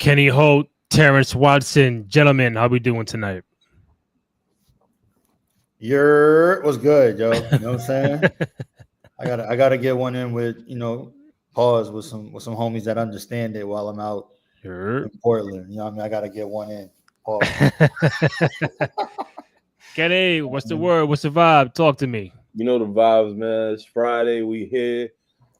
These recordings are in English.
Kenny Holt, Terrence Watson. Gentlemen, how we doing tonight? Was good, yo. You know what I'm saying? I gotta get one in with, pause with some homies that understand it while I'm out in Portland. You know what I mean? I gotta get one in. Pause. Kenny, what's the word? What's the vibe? Talk to me. You know the vibes, man. It's Friday. We here.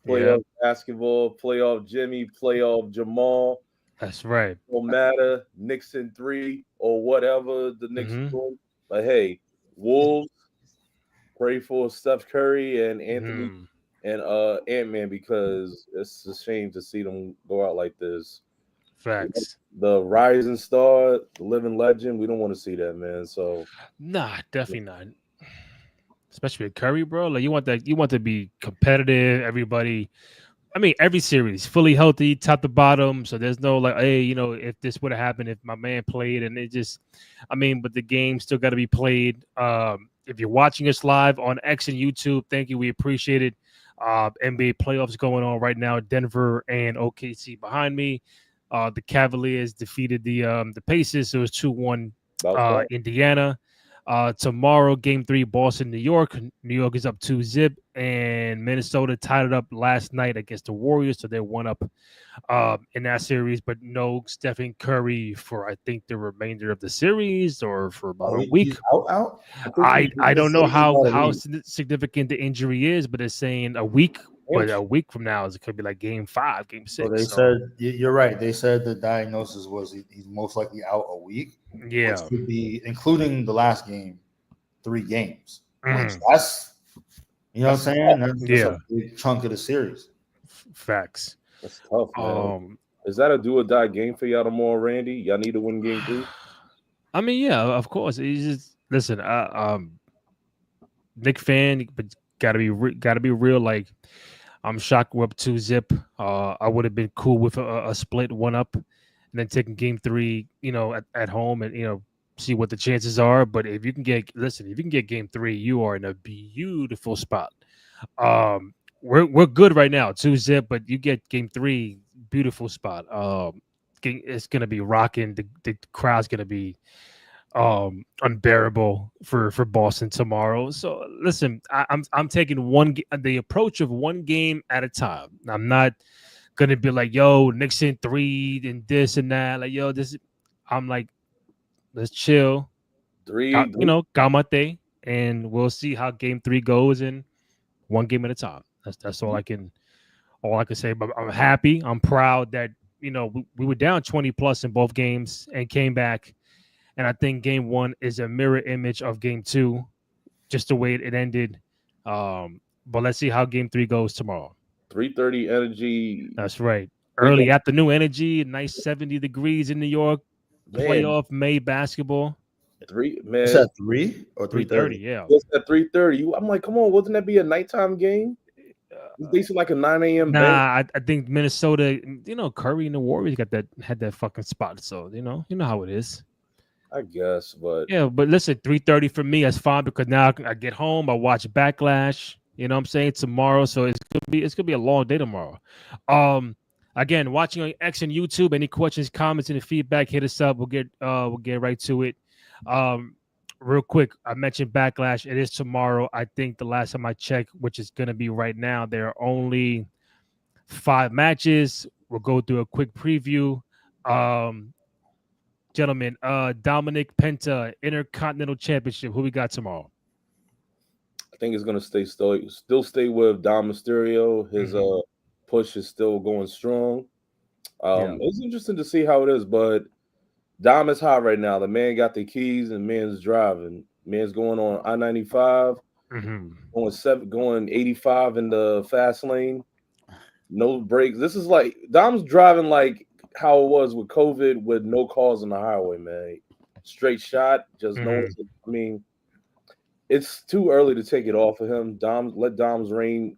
Playoff basketball, playoff Jimmy, playoff Jamal. That's right. No matter Knicks in 3 or whatever the Knicks doing. But hey, Wolves, pray for Steph Curry and Anthony and Ant-Man, because it's a shame to see them go out like this. Facts. The rising star, the living legend, we don't want to see that, man. So nah, definitely not. Especially with Curry, bro. Like you want to be competitive. Everybody, I mean, every series fully healthy, top to bottom. So there's no like, hey, if this would have happened, if my man played, and it just, but the game still got to be played. If you're watching us live on X and YouTube, thank you. We appreciate it. NBA playoffs going on right now. Denver and OKC behind me. The Cavaliers defeated the Pacers. So it was 2-1 Indiana. Tomorrow, Game 3, Boston, New York. New York is up 2-0, and Minnesota tied it up last night against the Warriors, so they're 1-up in that series. But no Stephen Curry for I think the remainder of the series or for about a week. Out? I don't know how significant the injury is, but they're saying a week. But a week from now, it could be like Game 5, Game 6. Well, they said you're right. They said the diagnosis was he's most likely out a week. Yeah, which could be, including the last game, 3 games. Which that's what I'm saying. That's a big chunk of the series. Facts. That's tough, man. Is that a do or die game for y'all tomorrow, Randy? Y'all need to win Game 3. I mean, yeah, of course. It's just, listen, Knick fan, but gotta be real. Like, I'm shocked we're up 2-0. I would have been cool with a split 1-up, and then taking Game 3, at home, and see what the chances are. But if you can get Game 3, you are in a beautiful spot. We're good right now, 2-0, but you get Game 3, beautiful spot. It's gonna be rocking. The crowd's gonna be unbearable for Boston tomorrow. So listen, I'm taking the approach of one game at a time. I'm not gonna be like, yo, Knicks in 3 and this and that. Like, yo, I'm like, let's chill. Gamate, and we'll see how Game 3 goes in one game at a time. That's all I can say. But I'm happy. I'm proud that we were down 20 plus in both games and came back. And I think Game 1 is a mirror image of Game 2, just the way it ended. But let's see how Game 3 goes tomorrow. 3:30 energy. That's right. Early afternoon energy, nice 70 degrees in New York. Playoff May basketball. 3, man. Is that 3 or 3:30? Yeah. It's at 3:30. I'm like, come on, wouldn't that be a nighttime game? It's basically like a 9 a.m. Nah, I think Minnesota, Curry and the Warriors had that fucking spot. So, you know how it is. I guess, but yeah, but listen, 3:30 for me is fine because now I get home, I watch Backlash. You know what I'm saying, tomorrow, so it's gonna be a long day tomorrow. Again, watching on X and YouTube. Any questions, comments, and feedback, hit us up. We'll get right to it. Real quick, I mentioned Backlash. It is tomorrow. I think the last time I checked, which is gonna be right now, there are only 5 matches. We'll go through a quick preview. Gentlemen, Dominic Penta, Intercontinental Championship. Who we got tomorrow? I think it's going to still stay with Dom Mysterio. His push is still going strong. It's interesting to see how it is, but Dom is hot right now. The man got the keys and man's driving. Man's going on I-95, going 85 in the fast lane. No brakes. This is like Dom's driving like how it was with COVID, with no cars on the highway, man. Straight shot, just no. I mean, it's too early to take it off of him. Let Dom's reign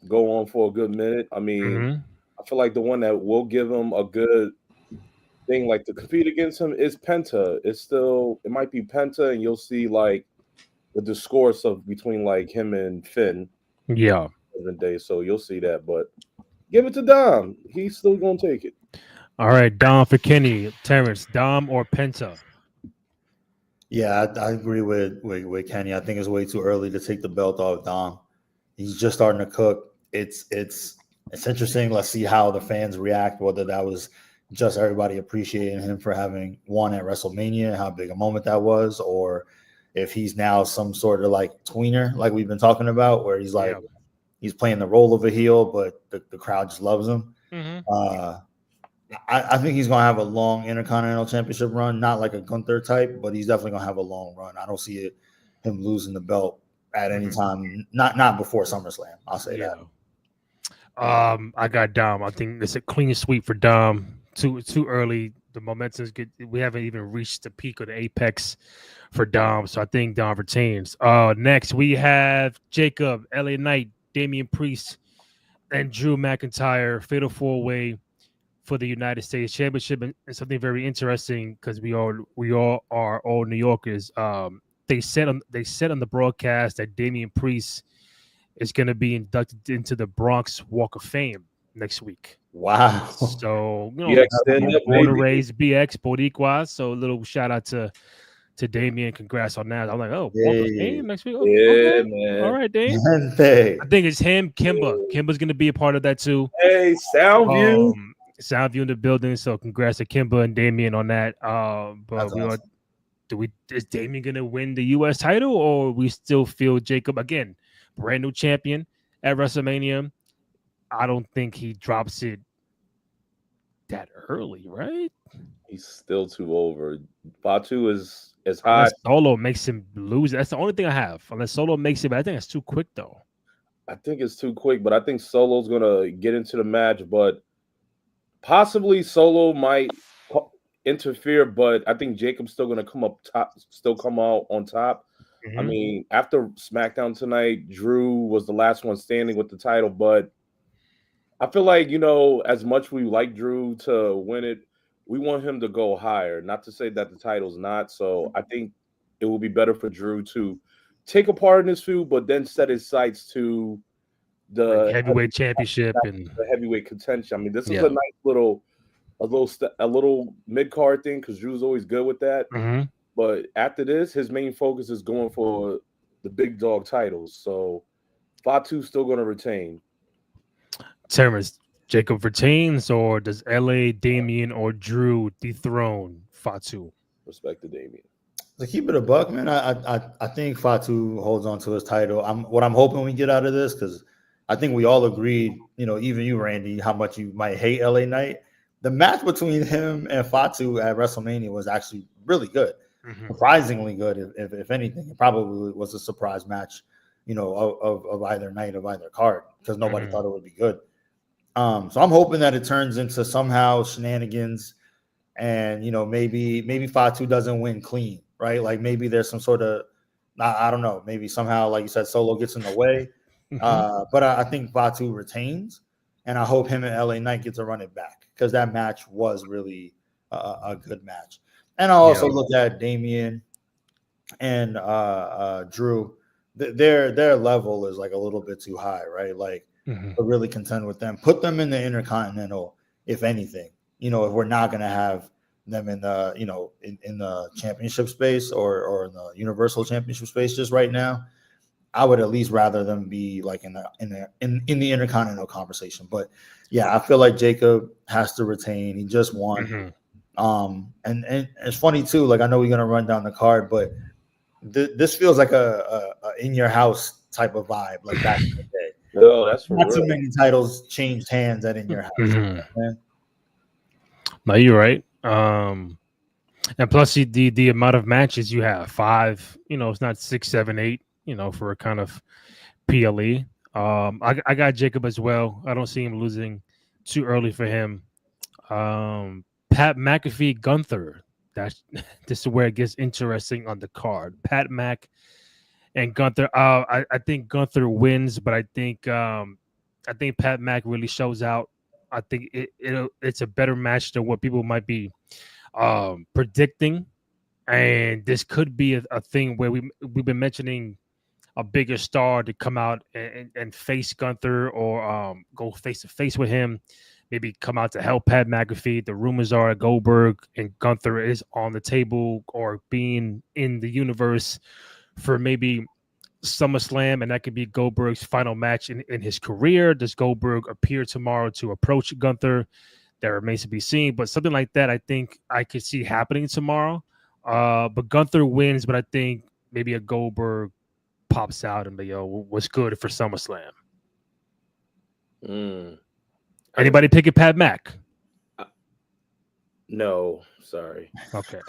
go on for a good minute. I mean, I feel like the one that will give him a good thing, like to compete against him, is Penta. It might be Penta, and you'll see like the discourse of between like him and Finn. Yeah. Day, so you'll see that, but give it to Dom. He's still gonna take it. All right, Dom for Kenny. Terrence, Dom or Penta? Yeah, I agree with Kenny. I think it's way too early to take the belt off Dom. He's just starting to cook. It's interesting. Let's see how the fans react. Whether that was just everybody appreciating him for having won at WrestleMania, how big a moment that was, or if he's now some sort of like tweener, like we've been talking about, where he's like he's playing the role of a heel, but the crowd just loves him. Mm-hmm. I think he's going to have a long Intercontinental Championship run, not like a Gunther type, but he's definitely going to have a long run. I don't see him losing the belt at any time, not before SummerSlam. I'll say that. I got Dom. I think it's a clean sweep for Dom. Too early. The momentum's good. We haven't even reached the peak or the apex for Dom, so I think Dom retains. Next we have Jacob, LA Knight, Damian Priest, and Drew McIntyre. Fatal 4-way for the United States Championship, and something very interesting because we all are all New Yorkers. They said on the broadcast that Damian Priest is going to be inducted into the Bronx Walk of Fame next week. Wow! So born and raised BX Boricua. So a little shout out to Damian. Congrats on that. I'm like, Walk of Fame next week. Oh, okay. Man. All right, Dame. I think it's him, Kimba. Kimba's going to be a part of that too. Hey, Soundview. Soundview in the building. So congrats to Kimba and Damian on that. But is Damian gonna win the US title, or we still feel Jacob again, brand new champion at WrestleMania? I don't think he drops it that early, right? He's still too over. Fatu is as high. Unless Solo makes him lose. That's the only thing I have. Unless Solo makes it, but I think it's too quick though. I think it's too quick, but I think Solo's gonna get into the match, but possibly Solo might interfere, but I think Jacob's still going to come out on top. Mm-hmm. I mean, after SmackDown tonight, Drew was the last one standing with the title, but I feel like, as much we like Drew to win it, we want him to go higher. Not to say that the title's not. So I think it will be better for Drew to take a part in this feud, but then set his sights to the heavyweight championship and the heavyweight contention. I mean, this is a nice little mid card thing because Drew's always good with that. Mm-hmm. But after this, his main focus is going for the big dog titles. So Fatu's still going to retain. Terrence, Jacob retains, or does LA, Damian, or Drew dethrone Fatu? Respect to Damian. To keep it a buck, man, I think Fatu holds on to his title. What I'm hoping we get out of this, because I think we all agreed, even you, Randy, how much you might hate LA Knight. The match between him and Fatu at WrestleMania was actually really good, surprisingly good. If anything, it probably was a surprise match, of either night of either card because nobody thought it would be good. So I'm hoping that it turns into somehow shenanigans, and maybe Fatu doesn't win clean, right? Like maybe there's some sort of, I don't know, maybe somehow, like you said, Solo gets in the way. But I think Fatu retains, and I hope him and LA Knight get to run it back because that match was really a good match. And I also look at Damian and Drew. Their level is like a little bit too high, right? Like to really contend with them. Put them in the Intercontinental, if anything. If we're not going to have them in the in the championship space or in the Universal Championship space just right now, I would at least rather them be like in the Intercontinental conversation. But yeah, I feel like Jacob has to retain. He just won. And it's funny too. Like I know we're gonna run down the card, but this feels like a in your house type of vibe, like back in the day. No, that's for not real. too many titles changed hands at in your house. No, you're right. And plus the amount of matches you have, 5. It's not 6, 7, 8. For a kind of PLE. I got Jacob as well. I don't see him losing too early for him. Pat McAfee, Gunther. This is where it gets interesting on the card. Pat Mac and Gunther. I think Gunther wins, but I think Pat Mac really shows out. I think it's a better match than what people might be predicting, and this could be a thing where we've been mentioning a bigger star to come out and face Gunther or go face to face with him. maybe come out to help Pat McAfee. The rumors are Goldberg and Gunther is on the table or being in the universe for maybe SummerSlam, and that could be Goldberg's final match in his career. Does Goldberg appear tomorrow to approach Gunther? That remains to be seen, but something like that I think I could see happening tomorrow. But Gunther wins, but I think maybe a Goldberg pops out and be, yo, what's good for SummerSlam? Anybody picking Pat Mac? No, sorry. Okay.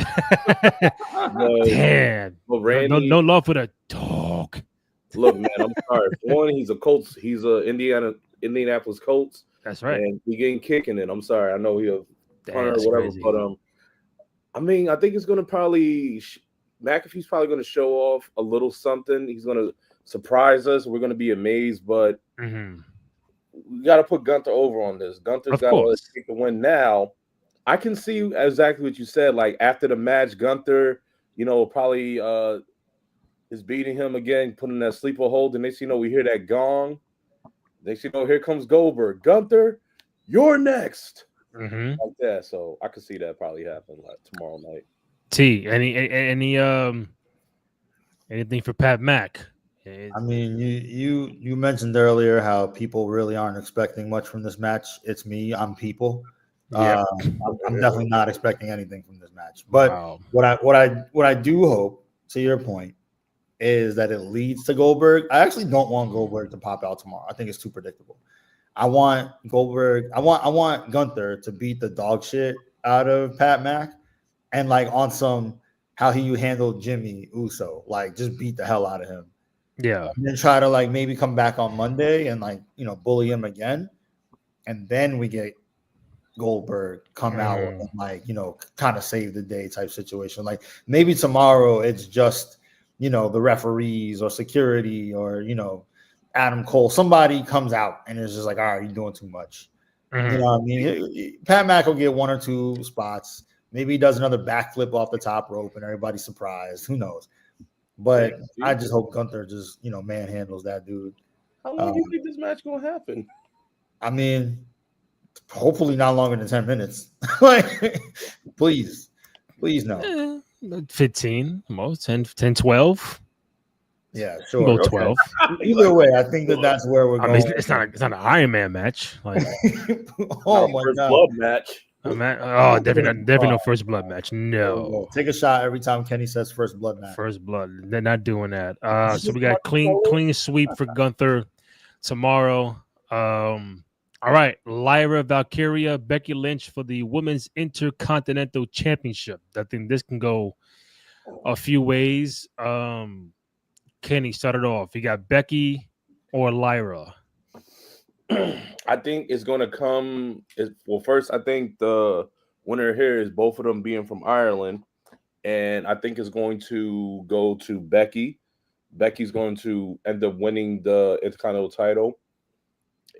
No, Damn. but Randy, no love for the dog. Look, man, I'm sorry. For one, he's a Colts. He's a Indianapolis Colts. That's right. And he getting kicking it. I'm sorry. I know he'll punter or whatever, crazy. but I mean, I think it's gonna probably McAfee's probably gonna show off a little something. He's gonna surprise us. We're gonna be amazed, but we got to put Gunther over on this. Gunther's got to take the win now. I can see exactly what you said. Like after the match, Gunther, probably is beating him again, putting that sleeper hold. And next thing you know, we hear that gong. Next thing you know, here comes Goldberg. Gunther, you're next. Like that. So I could see that probably happen like tomorrow night. T, anything for Pat Mac? I mean, you mentioned earlier how people really aren't expecting much from this match. It's me. I'm people. Yeah. I'm definitely not expecting anything from this match. But what I do hope, to your point, is that it leads to Goldberg. I actually don't want Goldberg to pop out tomorrow. I think it's too predictable. I want Goldberg. I want Gunther to beat the dog shit out of Pat Mac, and like on some how he handled Jimmy Uso, like just beat the hell out of him. Yeah. And then try to like maybe come back on Monday and like, bully him again. And then we get Goldberg come out and like, kind of save the day type situation. Like maybe tomorrow it's just, the referees or security or, Adam Cole, somebody comes out and it's just like, all right, you're doing too much. You know what I mean? Pat Mac will get 1 or 2 spots. Maybe he does another backflip off the top rope and everybody's surprised. Who knows? But I just hope Gunther just, manhandles that dude. How long do you think this match gonna happen? I mean, hopefully not longer than 10 minutes. Like, please no. 15, most 10, 12. Yeah, sure. Go 12. Either way, I think that's where we're going. I mean, it's not an Iron Man match. Like, oh my god, blood match. Definitely no first blood match. No. Take a shot every time Kenny says first blood match. First blood. They're not doing that. So we got clean sweep for Gunther tomorrow. All right. Lyra Valkyria, Becky Lynch for the Women's Intercontinental Championship. I think this can go a few ways. Kenny, start it off. You got Becky or Lyra? I think it's going to come. Well, first, I think the winner here is both of them being from Ireland. And I think it's going to go to Becky. Becky's going to end up winning the Intercontinental title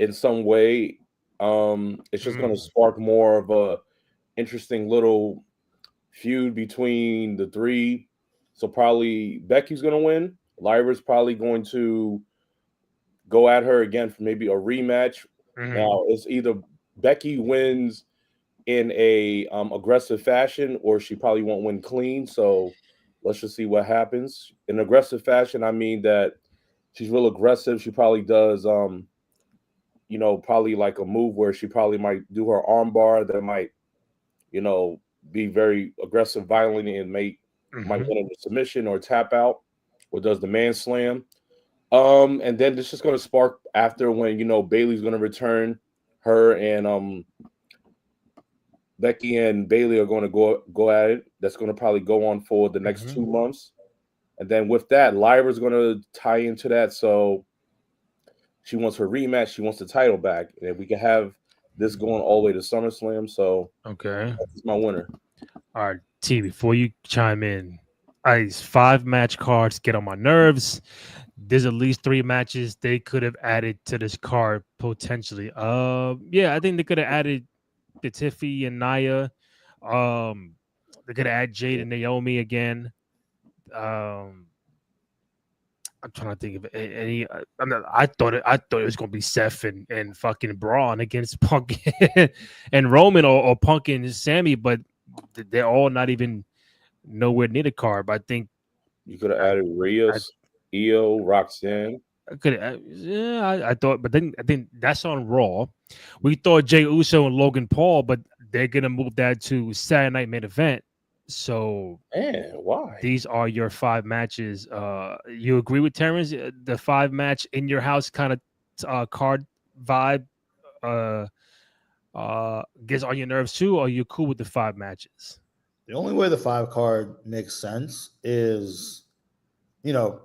in some way. It's just going to spark more of a interesting little feud between the three. So probably Becky's going to win. Lyra's probably going to go at her again for maybe a rematch. Now it's either Becky wins in a aggressive fashion, or she probably won't win clean. So let's just see what happens. In aggressive fashion, I mean that she's real aggressive. She probably does, probably like a move where she probably might do her arm bar that might, be very aggressive, violent, and might win a submission or tap out, or does the man slam. And then it's just going to spark after when, Bayley's going to return. Her and Becky and Bayley are going to go at it. That's going to probably go on for the next 2 months. And then with that, Lyra's going to tie into that. So she wants her rematch. She wants the title back. And we can have this going all the way to SummerSlam. So that's my winner. All right, T, before you chime in, these 5-match cards get on my nerves. There's at least 3 matches they could have added to this card potentially. I think they could have added the Tiffy and Nia. They could have added Jade and Naomi again. I'm trying to think of any. I thought it was gonna be Seth and fucking Braun against Punk and Roman or Punk and Sammy, but they're all not even nowhere near the card. But I think you could have added Rios, Io, Roxanne. I could, yeah, I thought, but then I think that's on Raw. We thought Jey Uso and Logan Paul, but they're gonna move that to Saturday Night Main Event. So, Man, why? these are your 5 matches. You agree with Terrence? The 5 match in your house kind of card vibe gets on your nerves too, or are you cool with the 5 matches? The only way the 5 card makes sense is, the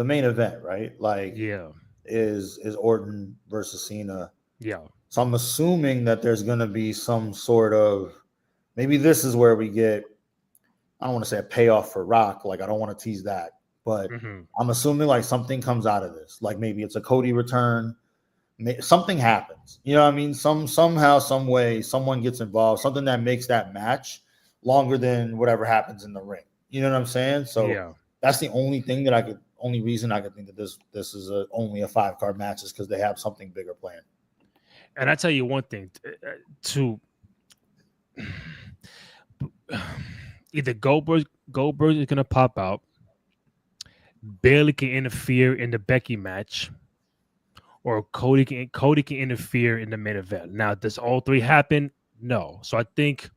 main event, right? Like, Yeah, is Orton versus Cena. yeah. So I'm assuming that there's going to be some sort of, maybe this is where we get, I don't want to say a payoff for Rock. Like, I don't want to tease that, but I'm assuming like something comes out of this. Like maybe it's a Cody return. Something happens. You know what I mean? Somehow, some way, someone gets involved. Something that makes that match longer than whatever happens in the ring. You know what I'm saying? So that's the only thing that only reason I could think that this is only a 5 card match is because they have something bigger planned. And I tell you one thing, to either Goldberg is gonna pop out, Bayley can interfere in the Becky match, or Cody can interfere in the main event. Now, does all 3 happen? No. So I think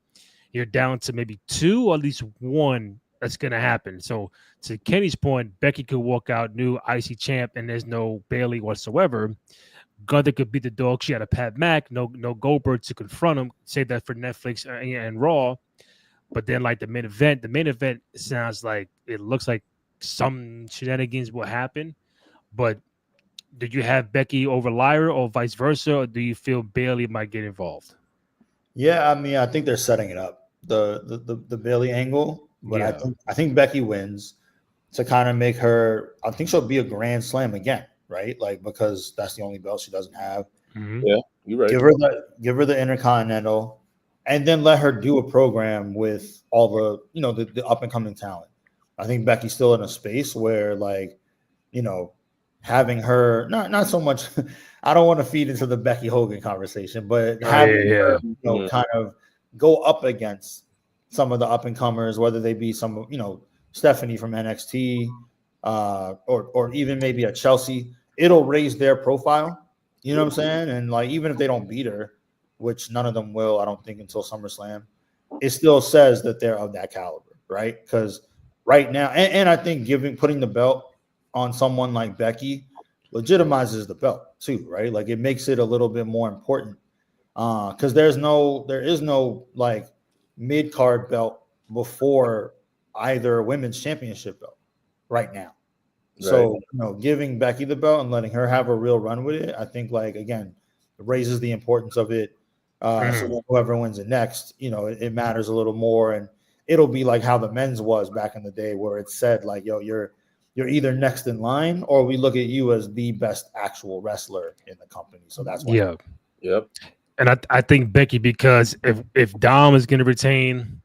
you're down to maybe 2 or at least 1 that's gonna happen. So to Kenny's point, Becky could walk out new IC champ, and there's no Bayley whatsoever. Gunther could beat the dog. She had a Pat Mac, no Goldberg to confront him. Say that for Netflix and Raw. But then, like the main event sounds like it looks like some shenanigans will happen. But do you have Becky over Lyra or vice versa, or do you feel Bayley might get involved? Yeah, I mean, I think they're setting it up, the Bayley angle. But I think Becky wins to kind of make her. I think she'll be a Grand Slam again, right? Like, because that's the only belt she doesn't have. Yeah, you're right. Give her the Intercontinental, and then let her do a program with all the up and coming talent. I think Becky's still in a space where, like, having her not so much. I don't want to feed into the Becky Hogan conversation, but having her, kind of go up against some of the up and comers, whether they be some, Stephanie from NXT, or even maybe a Chelsea. It'll raise their profile. You know what I'm saying? And like, even if they don't beat her, which none of them will, I don't think, until SummerSlam, it still says that they're of that caliber, right? Because right now, and I think putting the belt on someone like Becky legitimizes the belt too, right? Like, it makes it a little bit more important because there is no like mid-card belt before either women's championship belt right now. Right. So, giving Becky the belt and letting her have a real run with it, I think, like, again, raises the importance of it. So whoever wins it next, it matters a little more, and it'll be like how the men's was back in the day, where it said like, yo, you're either next in line, or we look at you as the best actual wrestler in the company. So that's why. Yeah. Yep. And I think Becky, because if Dom is going to retain,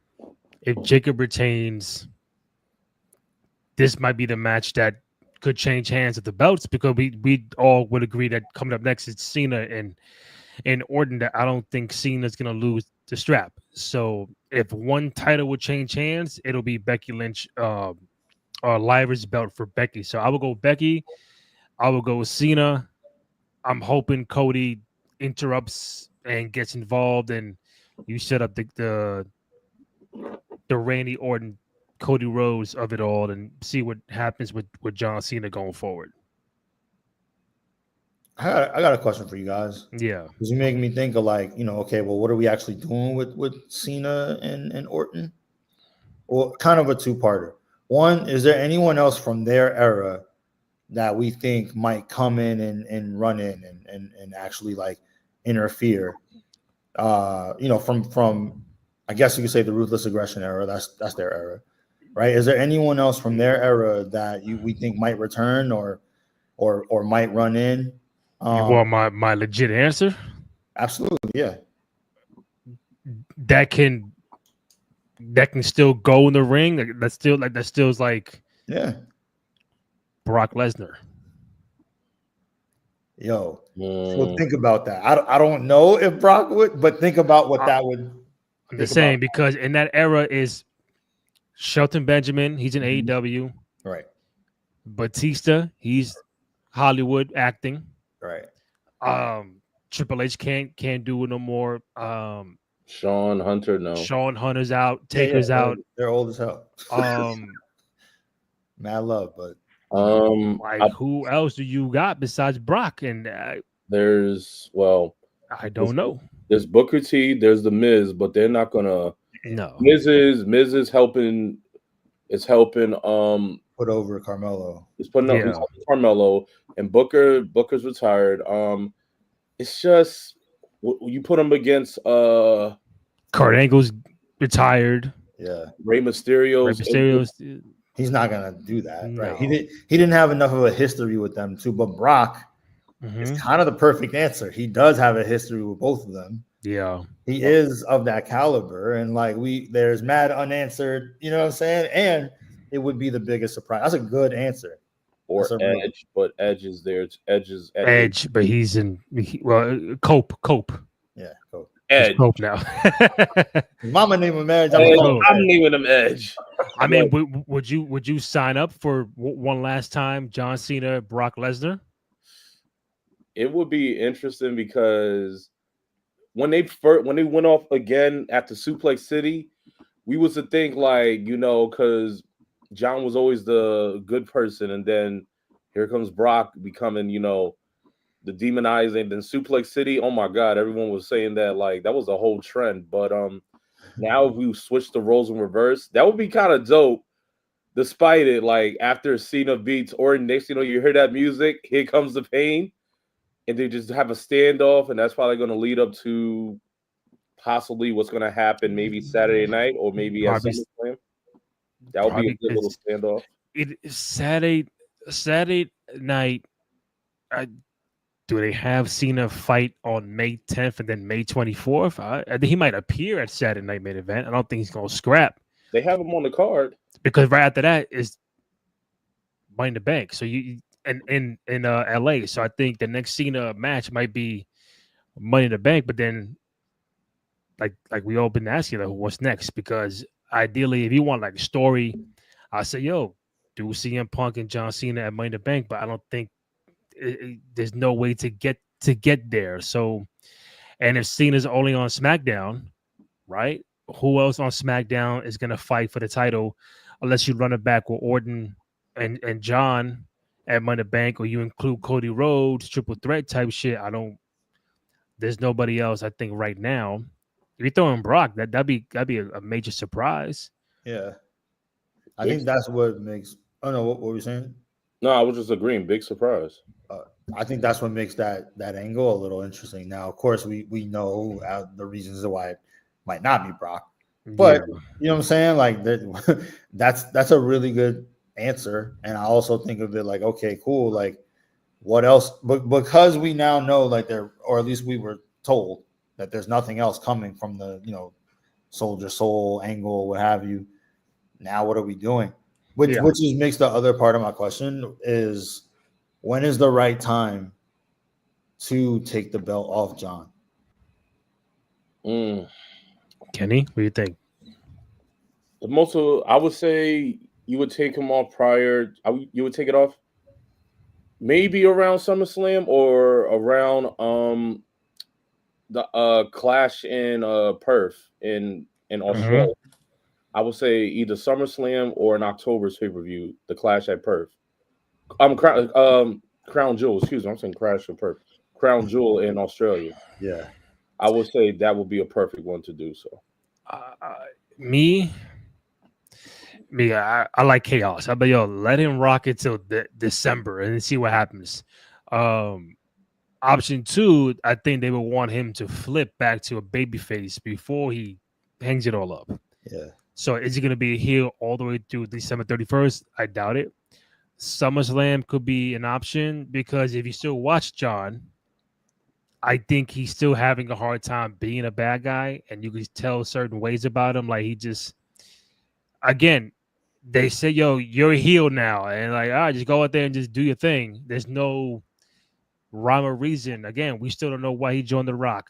if Jacob retains, this might be the match that could change hands of the belts, because we all would agree that coming up next is Cena and Orton, that I don't think Cena's going to lose the strap. So if one title would change hands, it'll be Becky Lynch or Lyra's belt for Becky. So I will go Becky. I will go with Cena. I'm hoping Cody interrupts and gets involved, and you set up the Randy Orton, Cody Rhodes of it all, and see what happens with John Cena going forward. I got a question for you guys. Yeah, because you make me think of, like, okay, well, what are we actually doing with Cena and Orton? Well, kind of a 2-parter. One, is there anyone else from their era that we think might come in and run in and actually, like, interfere? From I guess you could say the Ruthless Aggression era. That's their era, right? Is there anyone else from their era that we think might return or might run in? You want my legit answer? Absolutely, yeah. That can still go in the ring. That's still like, yeah. Brock Lesnar. Yo, so think about that. I don't know if Brock would, but think about what that would. I'm just saying because in that era is Shelton Benjamin. He's in AEW. Right. Batista. He's Hollywood acting. Right. Triple H can't do it no more. Sean Hunter, no. Sean Hunter's out. Taker's out. They're old as hell. Mad love, but who else do you got besides Brock? And I don't know. There's Booker T. There's the Miz, but they're not gonna. No. Miz is helping. It's helping. Put over Carmelo. He's putting up Carmelo, and Booker's retired. It's just you put him against Kurt Angle's retired. Yeah. Rey Mysterio's. He's not gonna do that, No. right? He didn't have enough of a history with them too. But Brock is kind of the perfect answer. He does have a history with both of them. Yeah, he is of that caliber, and like there's mad unanswered. You know what I'm saying? And it would be the biggest surprise. That's a good answer. Or Edge, but Edge is there. Edge, but he's in. Cope. Yeah, Cope. Edge. Cope now. Mama named him Edge. I'm naming him Edge. I mean, would you sign up for one last time John Cena, Brock Lesnar? It would be interesting because when they went off again at the Suplex City, we was to think because John was always the good person, and then here comes Brock becoming the demonizing. Then Suplex City, oh my God, everyone was saying that that was a whole trend. But now if we switch the roles in reverse, that would be kind of dope. Despite it, after Cena beats Orton, next you hear that music, here comes the pain, and they just have a standoff, and that's probably going to lead up to possibly what's going to happen maybe Saturday night or maybe at SummerSlam. That would be a good little standoff. Saturday night. Do they have Cena fight on May 10th and then May 24th? I think he might appear at Saturday Night Main Event. I don't think he's going to scrap. They have him on the card because right after that is Money in the Bank. So you in LA. So I think the next Cena match might be Money in the Bank. But then, like we all been asking, what's next? Because ideally, if you want a story, I say, do CM Punk and John Cena at Money in the Bank. But I don't think. There's no way to get there. So, and if Cena's only on SmackDown, right? Who else on SmackDown is going to fight for the title unless you run it back with Orton and John at Money in the Bank, or you include Cody Rhodes, triple threat type shit? There's nobody else, I think, right now. If you throw in Brock, that'd be a major surprise. Yeah. I think that's what makes what were we saying? No, I was just agreeing. Big surprise. I think that's what makes that angle a little interesting. Now, of course, we know the reasons why it might not be Brock, but you know what I'm saying? That's a really good answer. And I also think of it okay, cool. What else? But because we now know or at least we were told that there's nothing else coming from the Soldier Soul angle, what have you. Now, what are we doing? Which makes the other part of my question is, when is the right time to take the belt off John? Kenny, what do you think? I would say you would take him off prior. You would take it off maybe around SummerSlam or around the Clash in Perth in Australia. I would say either SummerSlam or in October's pay-per-view, the Clash at Perth. Crown Jewel, excuse me. I'm saying Clash at Perth. Crown Jewel in Australia. Yeah. I would say that would be a perfect one to do so. Me, I like chaos. But let him rock it till December and see what happens. Option 2, I think they would want him to flip back to a babyface before he hangs it all up. Yeah. So is he going to be a heel all the way through December 31st? I doubt it. SummerSlam could be an option because if you still watch John, I think he's still having a hard time being a bad guy, and you can tell certain ways about him. He just, again, they say, yo, you're a heel now, and like, all right, just go out there and just do your thing. There's no rhyme or reason. Again, we still don't know why he joined the Rock.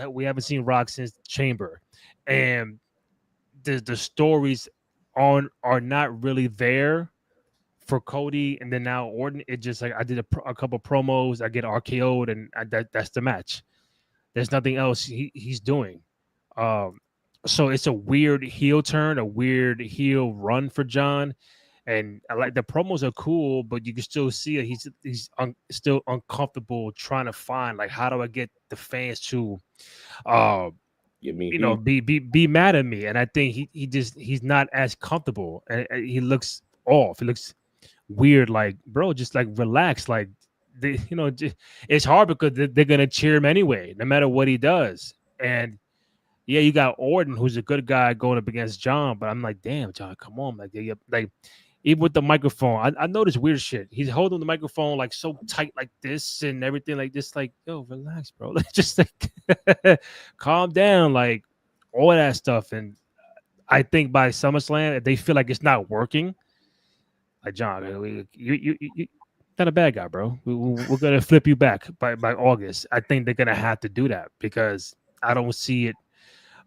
We haven't seen Rock since Chamber, and the stories are not really there for Cody, and then now Orton. It just like I did a couple promos, I get RKO'd, and that's the match. There's nothing else he's doing. So it's a weird heel turn, a weird heel run for John. And I like the promos are cool, but you can still see it. He's still uncomfortable trying to find like how do I get the fans to, be mad at me. And I think he's not as comfortable, and he looks off. He looks weird. Like, bro, just like relax. Like, it's hard because they're gonna cheer him anyway, no matter what he does. And yeah, you got Orton, who's a good guy going up against John, but I'm like, damn, John, come on, like even with the microphone, I noticed weird shit. He's holding the microphone like so tight, like this, and everything like this. Like, yo, relax, bro. Just like calm down, like all that stuff. And I think by SummerSlam, if they feel like it's not working, like John, you not a bad guy, bro. We're gonna flip you back by August. I think they're gonna have to do that because I don't see it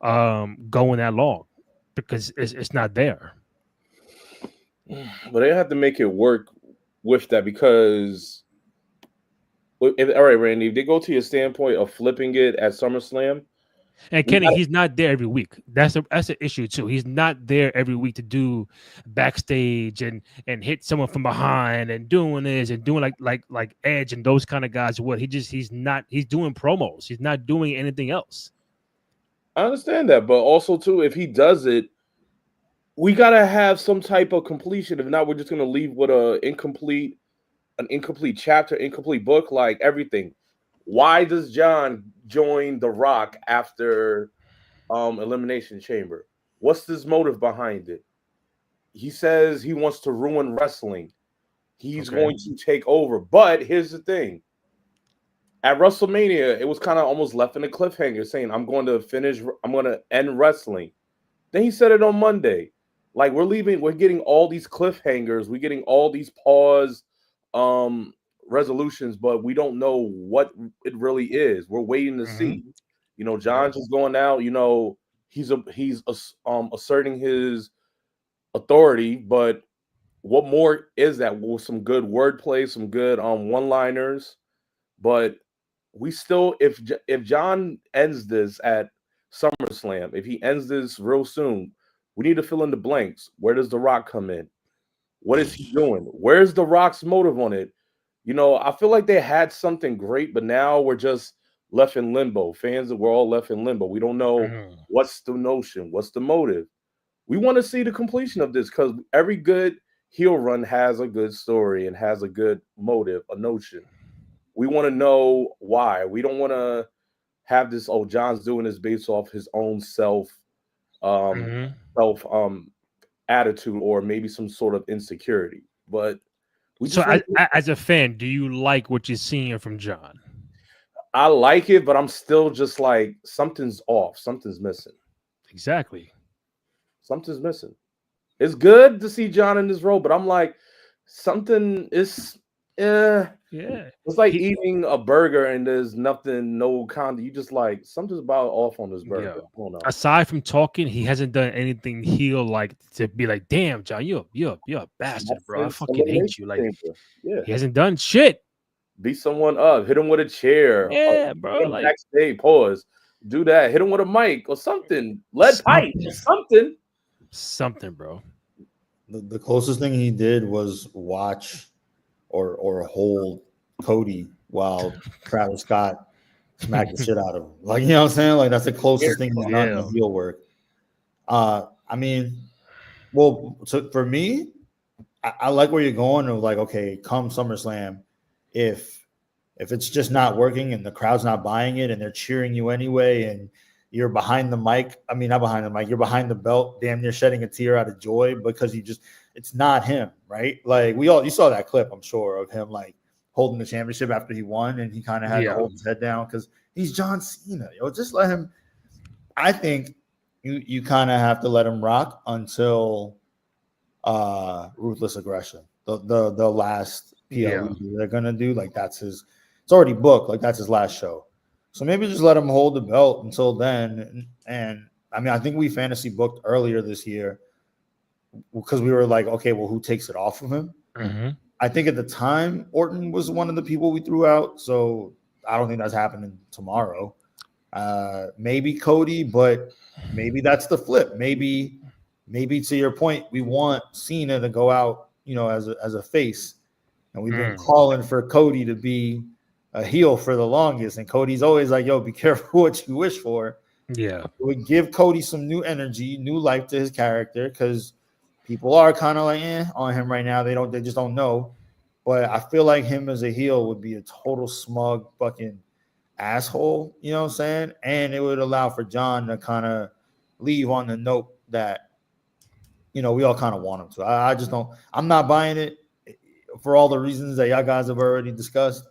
going that long because it's not there. But they have to make it work with that because all right, Randy, if they go to your standpoint of flipping it at SummerSlam. And Kenny, he's not there every week. That's an issue too. He's not there every week to do backstage and hit someone from behind and doing this and doing like Edge and those kind of guys. What he's doing promos. He's not doing anything else. I understand that, but also too, if he does it, we gotta have some type of completion. If not, we're just gonna leave with an incomplete chapter, incomplete book, like everything. Why does John join The Rock after Elimination Chamber? What's his motive behind it? He says he wants to ruin wrestling. He's going to take over. But here's the thing. At WrestleMania, it was kind of almost left in a cliffhanger saying, I'm going to end wrestling. Then he said it on Monday. Like, we're getting all these cliffhangers. We're getting all these pause resolutions, but we don't know what it really is. We're waiting to see. John's just going out. He's asserting his authority, but what more is that? With some good wordplay, some good one-liners, but we still, if John ends this at SummerSlam, if he ends this real soon, we need to fill in the blanks. Where does The Rock come in? What is he doing? Where's The Rock's motive on it? I feel like they had something great, but now we're just left in limbo. Fans, we're all left in limbo. We don't know what's the notion, what's the motive. We want to see the completion of this because every good heel run has a good story and has a good motive, a notion. We want to know why. We don't want to have this, John's doing this based off his own self attitude or maybe some sort of insecurity. But as a fan, do you like what you're seeing from John? I like it, but I'm still just like, something's off. Something's missing. Exactly. Something's missing. It's good to see John in this role, but I'm like, something is, yeah. It's like eating a burger and there's nothing, no content. You just like, something's about off on this burger. Aside from talking, he hasn't done anything heel like to be like, damn, John, you're a bastard, bro. I fucking hate you. Like, he hasn't done shit. Beat someone up, hit him with a chair. Yeah, bro. Like, backstage, pause. Do that. Hit him with a mic or something. Lead pipe or something. Something, bro. The closest thing he did was watch or hold Cody while Travis Scott smacked the shit out of him. Like, you know what I'm saying? Like, that's the closest thing he's done in heel work. I mean, well, so for me, I like where you're going. Of like, okay, come SummerSlam, if it's just not working and the crowd's not buying it and they're cheering you anyway and you're behind the mic, I mean, not behind the mic, you're behind the belt, damn near shedding a tear out of joy because it's not him, right? Like, you saw that clip, I'm sure, of him like holding the championship after he won and he kind of had to hold his head down because he's John Cena. Just let him. I think you kind of have to let him rock until Ruthless Aggression. The last PLE they're gonna do, like it's already booked, like that's his last show. So maybe just let him hold the belt until then. And I mean, I think we fantasy booked earlier this year because we were like, okay, well, who takes it off of him? Mm-hmm. I think at the time Orton was one of the people we threw out, so I don't think that's happening tomorrow. Maybe Cody, but maybe that's the flip. Maybe to your point, we want Cena to go out, as a face, and we've been calling for Cody to be a heel for the longest, and Cody's always like, "Yo, be careful what you wish for." Yeah, it would give Cody some new energy, new life to his character, because people are kind of like on him right now. They just don't know. But I feel like him as a heel would be a total smug fucking asshole, you know what I'm saying? And it would allow for John to kind of leave on the note that, we all kind of want him to. I just don't. I'm not buying it for all the reasons that y'all guys have already discussed.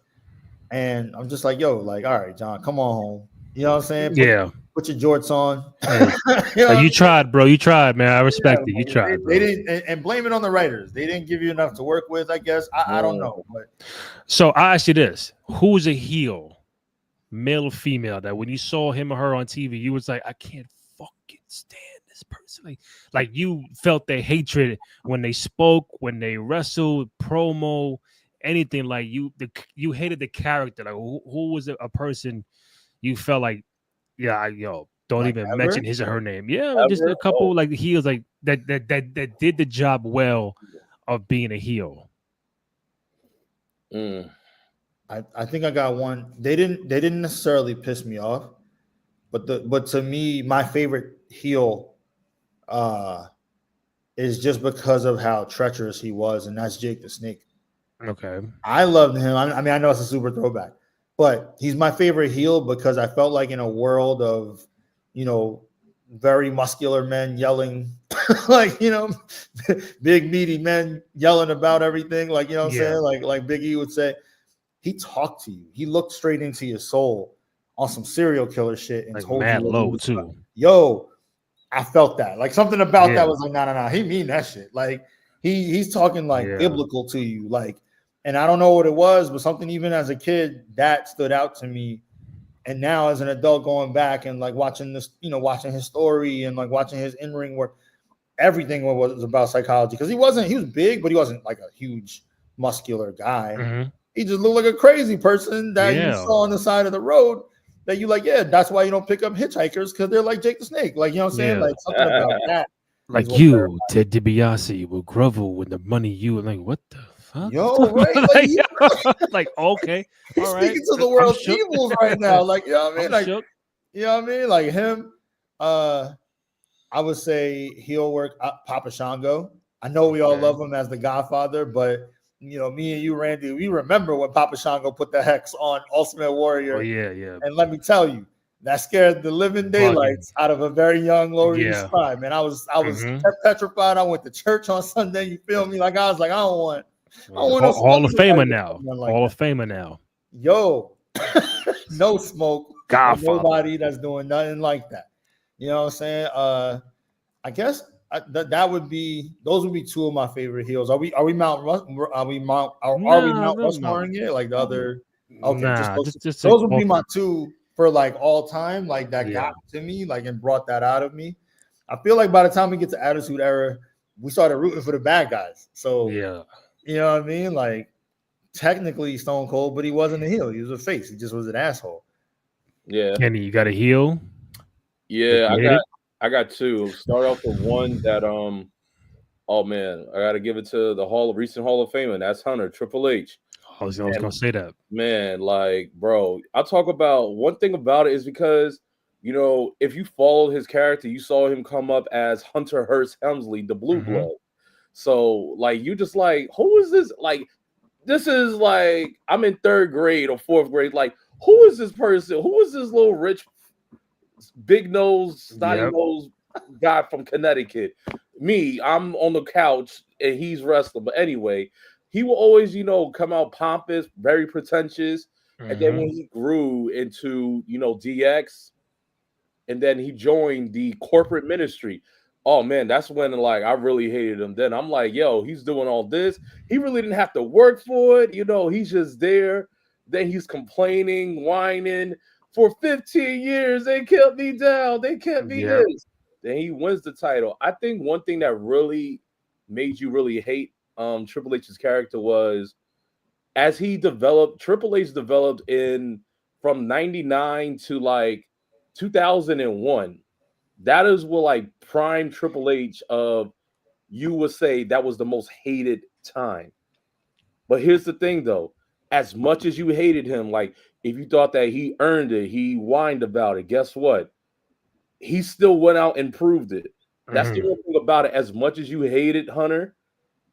And I'm just like, yo, like, all right, John, come on home. You know what I'm saying? Put your jorts on. Hey, you tried, bro. You tried, man. I respect it. You tried, they didn't, and blame it on the writers. They didn't give you enough to work with, I guess. I don't know. But so I ask you this: who's a heel, male or female, that when you saw him or her on TV, you was like, I can't fucking stand this person. Like you felt their hatred when they spoke, when they wrestled, promo, anything. Like you hated the character. Like who was a person you felt like, don't like even ever? Mention his or her name. Yeah, ever? Just a couple like heels like that did the job well of being a heel. I think I got one. They didn't necessarily piss me off, but to me, my favorite heel is just because of how treacherous he was, and that's Jake the Snake. Okay. I loved him. I mean, I know it's a super throwback, but he's my favorite heel because I felt like in a world of, very muscular men yelling, like, big meaty men yelling about everything, like, what I'm saying? Like Big E would say, he talked to you. He looked straight into your soul on some serial killer shit and like told mad you low too. Like, yo, I felt that. Like something about that was like, no. He mean that shit. Like he's talking like biblical to you. Like, and I don't know what it was, but something even as a kid that stood out to me. And now as an adult going back and like watching this, watching his story and like watching his in-ring work, everything was about psychology. Because he was big, but he wasn't like a huge muscular guy. Mm-hmm. He just looked like a crazy person that you saw on the side of the road that you like, that's why you don't pick up hitchhikers, because they're like Jake the Snake. Like, you know what I'm saying? Like something about that. Like you, Ted DiBiase, will grovel with the money you like, what the fuck? Yo, right? Like okay. He's speaking to the world's evils right now. Like, you know what I mean? Like, shook. You know what I mean? Like him, I would say he'll work Papa Shango. I know we all love him as the Godfather, but me and you, Randy, we remember when Papa Shango put the hex on Ultimate Warrior. Oh, yeah. And let me tell you, that scared the living daylights out of a very young Laurie's prime. And I was petrified. I went to church on Sunday. You feel me? Like I was like, I don't want Hall of Famer now. Hall of Famer now. Yo, no smoke. Godfather. Nobody that's doing nothing like that. You know what I'm saying? I guess those would be two of my favorite heels. Are we Mount Rushmoreing it like the other? Okay, just those would be my two for like all time. Like that got to me, like and brought that out of me. I feel like by the time we get to Attitude Era, we started rooting for the bad guys. So you know what I mean? Like technically Stone Cold, but he wasn't a heel. He was a face. He just was an asshole. Yeah. Kenny, you got a heel? Yeah, I got two. Start off with one that oh man, I gotta give it to the recent Hall of Famer. That's Hunter, Triple H. I was gonna say that. Man, like, bro, I'll talk about one thing about it is because if you followed his character, you saw him come up as Hunter Hearst Helmsley, the Blue Blood. So like you just like, who is this? Like, this is like I'm in 3rd grade or 4th grade. Like, who is this person? Who is this little rich, big nose, snotty nose guy from Connecticut? Me, I'm on the couch and he's wrestling. But anyway, he will always, come out pompous, very pretentious. And then when he grew into, DX, and then he joined the corporate ministry. Oh man, that's when like I really hated him. Then I'm like, yo, he's doing all this. He really didn't have to work for it. He's just there. Then he's complaining, whining. For 15 years, they kept me down. They kept me this. Then he wins the title. I think one thing that really made you really hate Triple H's character was as he developed, Triple H developed from 99 to like 2001. That is what like prime Triple H of you would say that was the most hated time. But here's the thing though, as much as you hated him, like if you thought that he earned it, he whined about it, guess what? He still went out and proved it. That's the one thing about it. As much as you hated Hunter,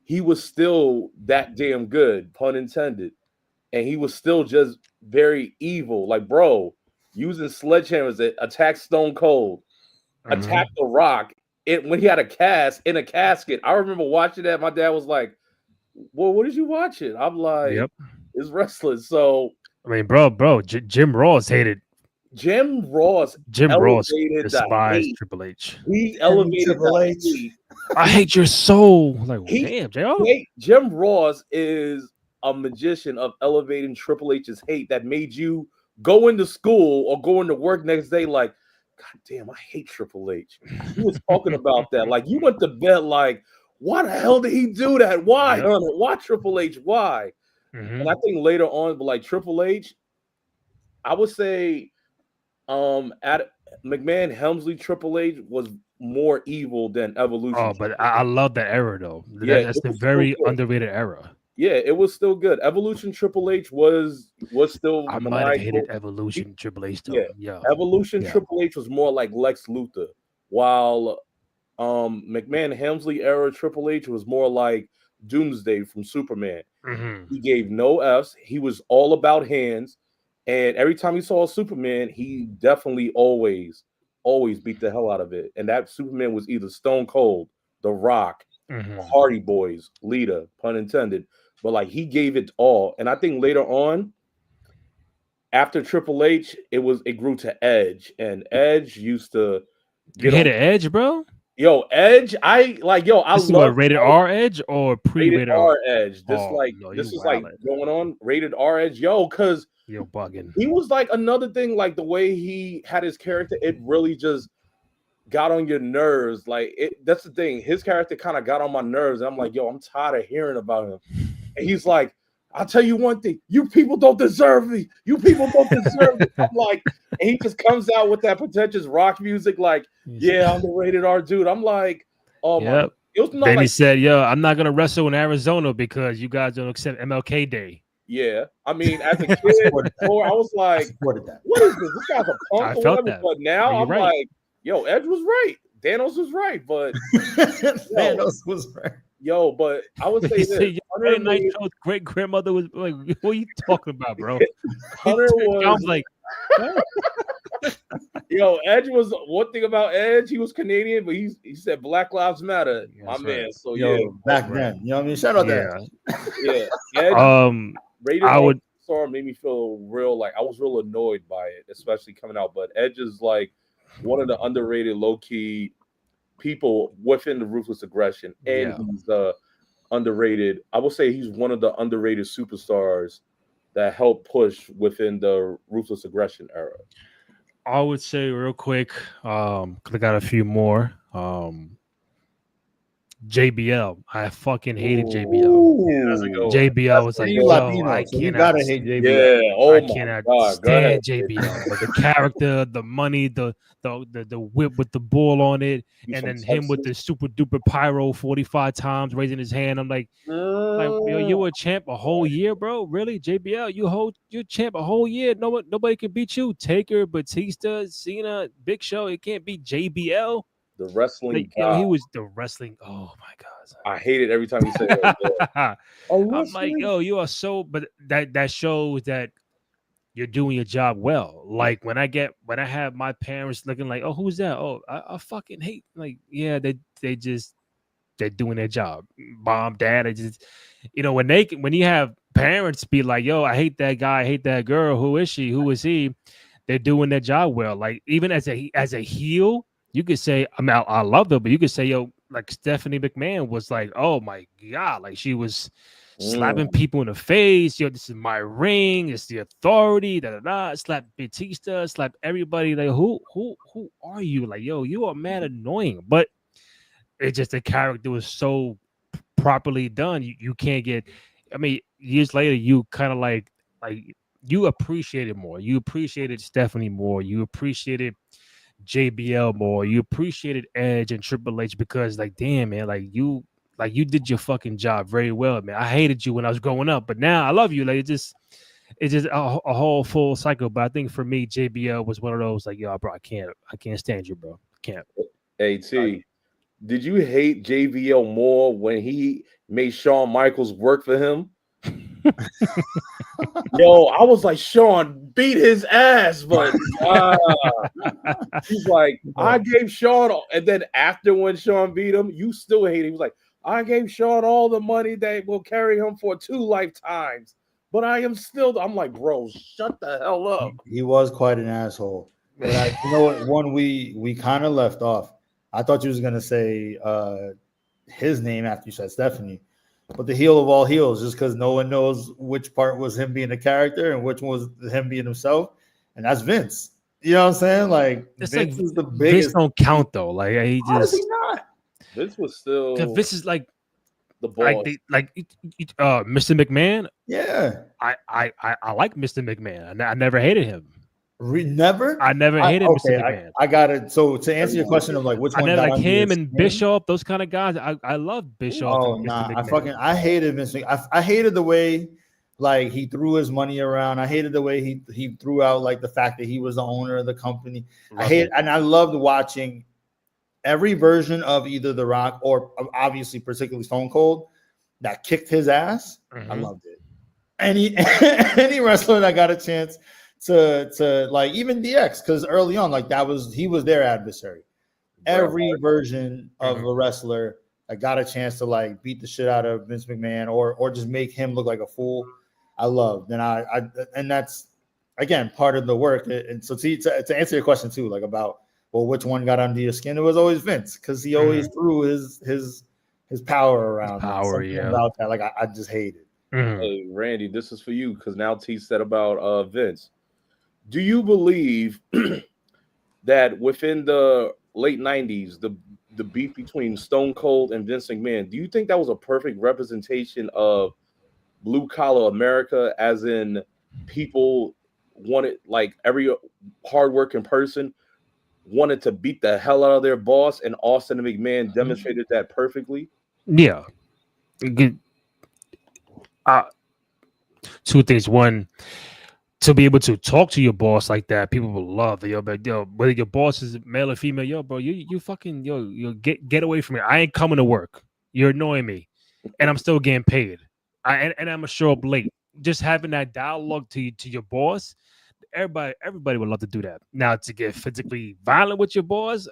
he was still that damn good, pun intended. And he was still just very evil. Like, bro, using sledgehammers that attack Stone Cold, attack The Rock. When he had a cast in a casket. I remember watching that. My dad was like, well, what did you watch it? I'm like, it's wrestling. So I mean, bro, Jim Ross hated. Jim Ross despised Triple H. He elevated Triple H. I hate your soul. Like, damn, JR. Jim Ross is a magician of elevating Triple H's hate that made you go into school or go into work next day like, God damn, I hate Triple H. He was talking about that. Like, you went to bed like, why the hell did he do that? Why, Hunter? Why Triple H? Why? And I think later on, but like Triple H, I would say at McMahon, Helmsley, Triple H was more evil than Evolution. Oh, but I love that era though. That's the very underrated era. Yeah, it was still good. Evolution Triple H was still. I might have hated Evolution Triple H though. Yeah. Evolution Triple H was more like Lex Luthor, while McMahon Helmsley era Triple H was more like Doomsday from Superman. He gave no Fs. He was all about hands, and every time he saw a Superman, he definitely always beat the hell out of it. And that Superman was either Stone Cold, The Rock, Hardy Boys, Lita, pun intended. But like he gave it all. And I think later on, after Triple H, it grew to Edge. And Edge used to get an Edge, bro. Yo, Edge, I love rated R Edge or pre-rated R Edge. This is like going on rated R Edge, because you're bugging. He was like another thing, like the way he had his character, it really just got on your nerves. Like that's the thing. His character kind of got on my nerves. And I'm like, yo, I'm tired of hearing about him. And he's like, I'll tell you one thing, you people don't deserve me. You people don't deserve me. I'm like, and he just comes out with that pretentious rock music, like, yeah, I'm the rated R dude. I'm like, oh my. It was not then like, he said, yo, I'm not gonna wrestle in Arizona because you guys don't accept MLK Day. Yeah, I mean, as a kid, I was like, what is this? This guy's a punk or whatever. That. But now I'm like, yo, Edge was right. Thanos was right, but Thanos was right. Yo, but I would say this. Hunter Nitro's great grandmother was like, what are you talking about, bro? Hunter was like, yo, Edge was one thing about Edge. He was Canadian, but he said Black Lives Matter, my man. So back then, you know what I mean? Shout out that. Yeah, Edge, rated R made me feel real. Like I was real annoyed by it, especially coming out. But Edge is like one of the underrated, low key people within the Ruthless Aggression, and he's underrated. I would say he's one of the underrated superstars that helped push within the Ruthless Aggression era. I would say real quick, because I got a few more. JBL, I fucking hated JBL. JBL was like, yo, I cannot hate JBL. Yeah, I cannot stand JBL. But the character, the money, the whip with the bull on it, and then him with the super duper pyro 45 times raising his hand. I'm like, yo, you were a champ a whole year, bro? Really, JBL? You're champ a whole year? Nobody can beat you. Taker, Batista, Cena, Big Show. It can't beat JBL. The wrestling he was the wrestling. Oh my god, I hate it every time you say that. I'm like, yo, you are so. But that shows that you're doing your job well. Like when I have my parents looking like, oh, who's that? Oh, I fucking hate. Like, yeah, they're doing their job. Mom, dad, I just, when you have parents be like, yo, I hate that guy, I hate that girl. Who is she? Who is he? They're doing their job well. Like even as a heel. you could say, I mean, I love her, but you could say, yo, like Stephanie McMahon was like, oh my God, like she was slapping people in the face. Yo, this is my ring. It's the authority. Da da da. Slap Batista. Slap everybody. Like, who are you? Like, yo, you are mad annoying. But it's just the character was so properly done. You can't get. I mean, years later, you kind of like you appreciated more. You appreciated Stephanie more. You appreciated JBL more. You appreciated Edge and Triple H because, like, damn man, like you did your fucking job very well, man. I hated you when I was growing up, but now I love you. Like it's just a whole full cycle. But I think for me, JBL was one of those like, yo, bro, I can't stand you, bro. I can't. Hey T, did you hate JBL more when he made Shawn Michaels work for him? Yo, I was like, Shawn, beat his ass, but he's like, I gave Shawn, and then after when Shawn beat him, you still hate him. He was like, I gave Shawn all the money that will carry him for 2 lifetimes, but I'm like, bro, shut the hell up. He was quite an asshole. But you know what? One we kind of left off. I thought you was gonna say his name after you said Stephanie. But the heel of all heels, just because no one knows which part was him being a character and which one was him being himself, and that's Vince. You know what I'm saying? Like it's Vince like is the biggest. Vince don't count though. Like he just. How does he not? Vince was still. Vince is like the boss. Mr. McMahon. Yeah, I like Mr. McMahon. I never hated him. Never. I never hated Mr. McMahon. I got it. So to answer your question of like which one, I never like him and Bischoff, those kind of guys. I love Bischoff. Oh nah, I hated Vince. I hated the way like he threw his money around. I hated the way he threw out like the fact that he was the owner of the company. And I loved watching every version of either The Rock or obviously particularly Stone Cold that kicked his ass. I loved it. Any wrestler that got a chance to like even DX, because early on, like he was their adversary. Every version of a wrestler that got a chance to like beat the shit out of Vince McMahon or just make him look like a fool, I loved. And and that's again part of the work. And so to answer your question too, like about which one got under your skin, it was always Vince, because he always threw his power around. About that, like I just hate it. Hey Randy, this is for you because now T said about Vince. Do you believe that within the late 90s, the beef between Stone Cold and Vince McMahon, do you think that was a perfect representation of blue collar America, as in people wanted, like every hardworking person wanted to beat the hell out of their boss, and Austin and McMahon demonstrated that perfectly? Yeah. Two things. One, to be able to talk to your boss like that, people will love it. Yo, whether your boss is male or female, yo, bro, you fucking get away from me. I ain't coming to work. You're annoying me, and I'm still getting paid. And I'm gonna show up late. Just having that dialogue to your boss, everybody would love to do that. Now, to get physically violent with your boss,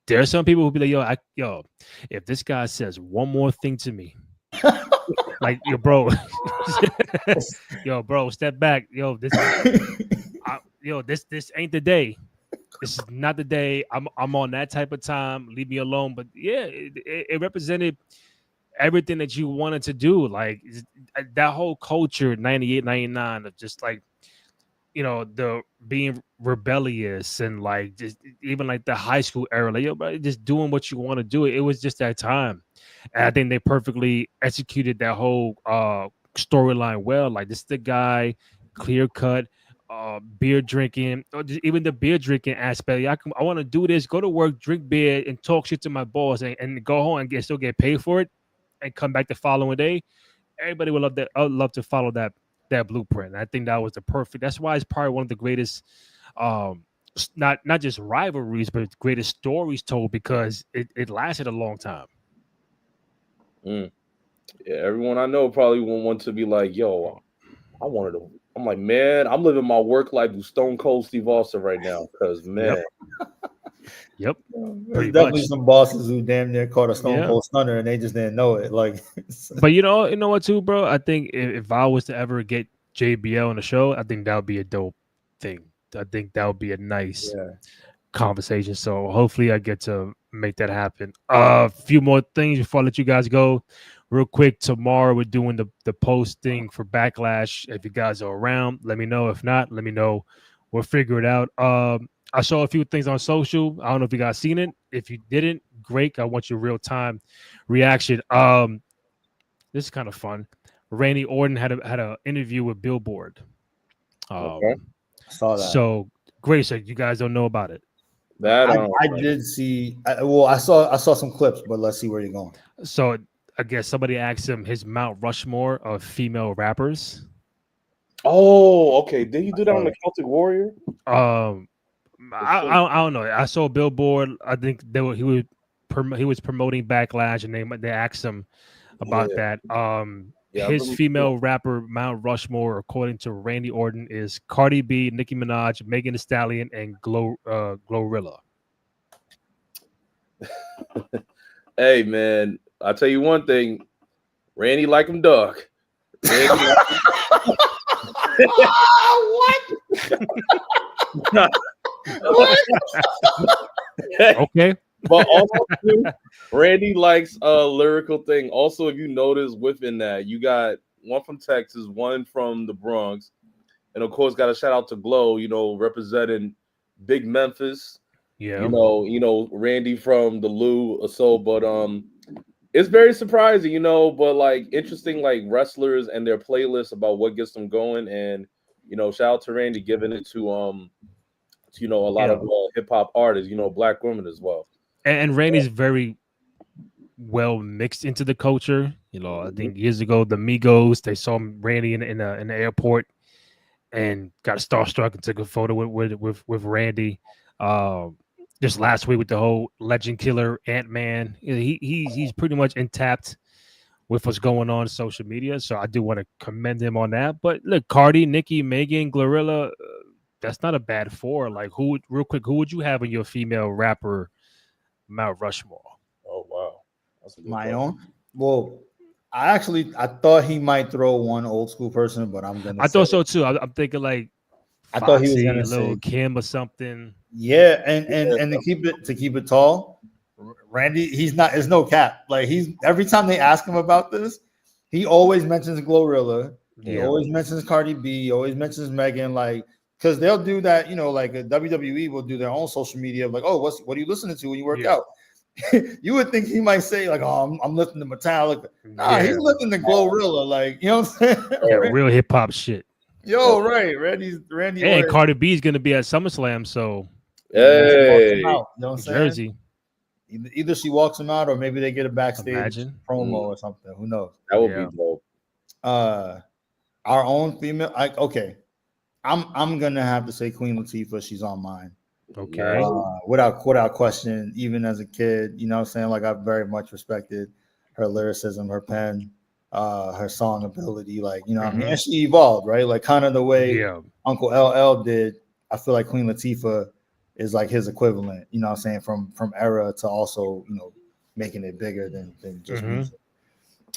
there are some people who be like, yo, if this guy says one more thing to me. Like, yo, bro, step back. This ain't the day. This is not the day. I'm on that type of time. Leave me alone. But yeah, it represented everything that you wanted to do. Like that whole culture, 98, 99 of just like, the being rebellious and like just even like the high school era, like just doing what you want to do. It was just that time. And I think they perfectly executed that whole storyline well. Like this is the guy, clear cut, beer drinking, or even the beer drinking aspect. I want to do this, go to work, drink beer, and talk shit to my boss, and go home and still get paid for it, and come back the following day. Everybody would love that. I would love to follow that blueprint. And I think that was the perfect. That's why it's probably one of the greatest, not just rivalries, but greatest stories told, because it lasted a long time. Yeah, everyone I know probably won't want to be like, yo, I'm like, man, I'm living my work life with Stone Cold Steve Austin right now, because man. Yep. There's definitely some bosses who damn near caught a Stone Cold Stunner and they just didn't know it. Like, but you know what too, bro? I think if I was to ever get JBL on the show, I think that would be a dope thing. I think that would be a nice conversation. So hopefully I get to make that happen. A few more things before I let you guys go. Real quick, tomorrow we're doing the posting for Backlash. If you guys are around, let me know. If not, let me know. We'll figure it out. I saw a few things on social. I don't know if you guys seen it. If you didn't, great. I want your real time reaction. This is kind of fun. Randy Orton had an interview with Billboard. Okay. I saw that. So great. So you guys don't know about it. That I did see. I saw some clips, but let's see where you're going. So I guess somebody asked him his Mount Rushmore of female rappers. Oh, okay. Did he do that on the Celtic Warrior? I don't know. I saw Billboard. I think he was promoting Backlash, and they asked him about that. His female rapper Mount Rushmore, according to Randy Orton, is Cardi B, Nicki Minaj, Megan Thee Stallion, and Glorilla. Hey man, I'll tell you one thing. Randy like him dark. What? Okay. But also too, Randy likes a lyrical thing. Also, if you notice within that, you got one from Texas, one from the Bronx, and of course, got a shout out to Glow, representing Big Memphis. Yeah. Randy from the Lou. So, but it's very surprising, but like interesting, like wrestlers and their playlists about what gets them going, and shout out to Randy giving it to a lot of hip hop artists, black women as well. And Randy's very well mixed into the culture. I think years ago the Migos, they saw Randy in the airport and got starstruck and took a photo with Randy. Just last week with the whole Legend Killer Ant-Man, he's pretty much intact with what's going on social media. So I do want to commend him on that. But look, Cardi, Nicki, Megan, Glorilla, that's not a bad four. Like who would you have in your female rapper Mount Rushmore? Oh wow, that's my own. Well, I thought he might throw one old school person, but I thought so too. I'm thinking like I thought he was gonna Lil say Kim or something. Yeah, and to keep it tall, Randy, there's no cap. Like every time they ask him about this, he always mentions Glorilla. He always mentions Cardi B. He always mentions Megan. Like, because they'll do that, like a WWE will do their own social media of like, oh, what are you listening to when you work out? You would think he might say like, oh, I'm listening to Metallica. Nah, he's listening to Glorilla. Like, you know what I'm saying? Yeah, real hip hop shit. Yo, right, Randy. And Cardi B is gonna be at SummerSlam, so hey, you know what I'm saying? Jersey. Either she walks him out, or maybe they get a backstage promo or something. Who knows? That would be dope. Our own female. I'm gonna have to say Queen Latifah. She's on mine. Okay. Without question. Even as a kid, you know what I'm saying? Like I very much respected her lyricism, her pen, her song ability. Like what I mean, and she evolved, right? Like kind of the way Uncle LL did. I feel like Queen Latifah is like his equivalent, you know what I'm saying, from era to also, making it bigger than just music.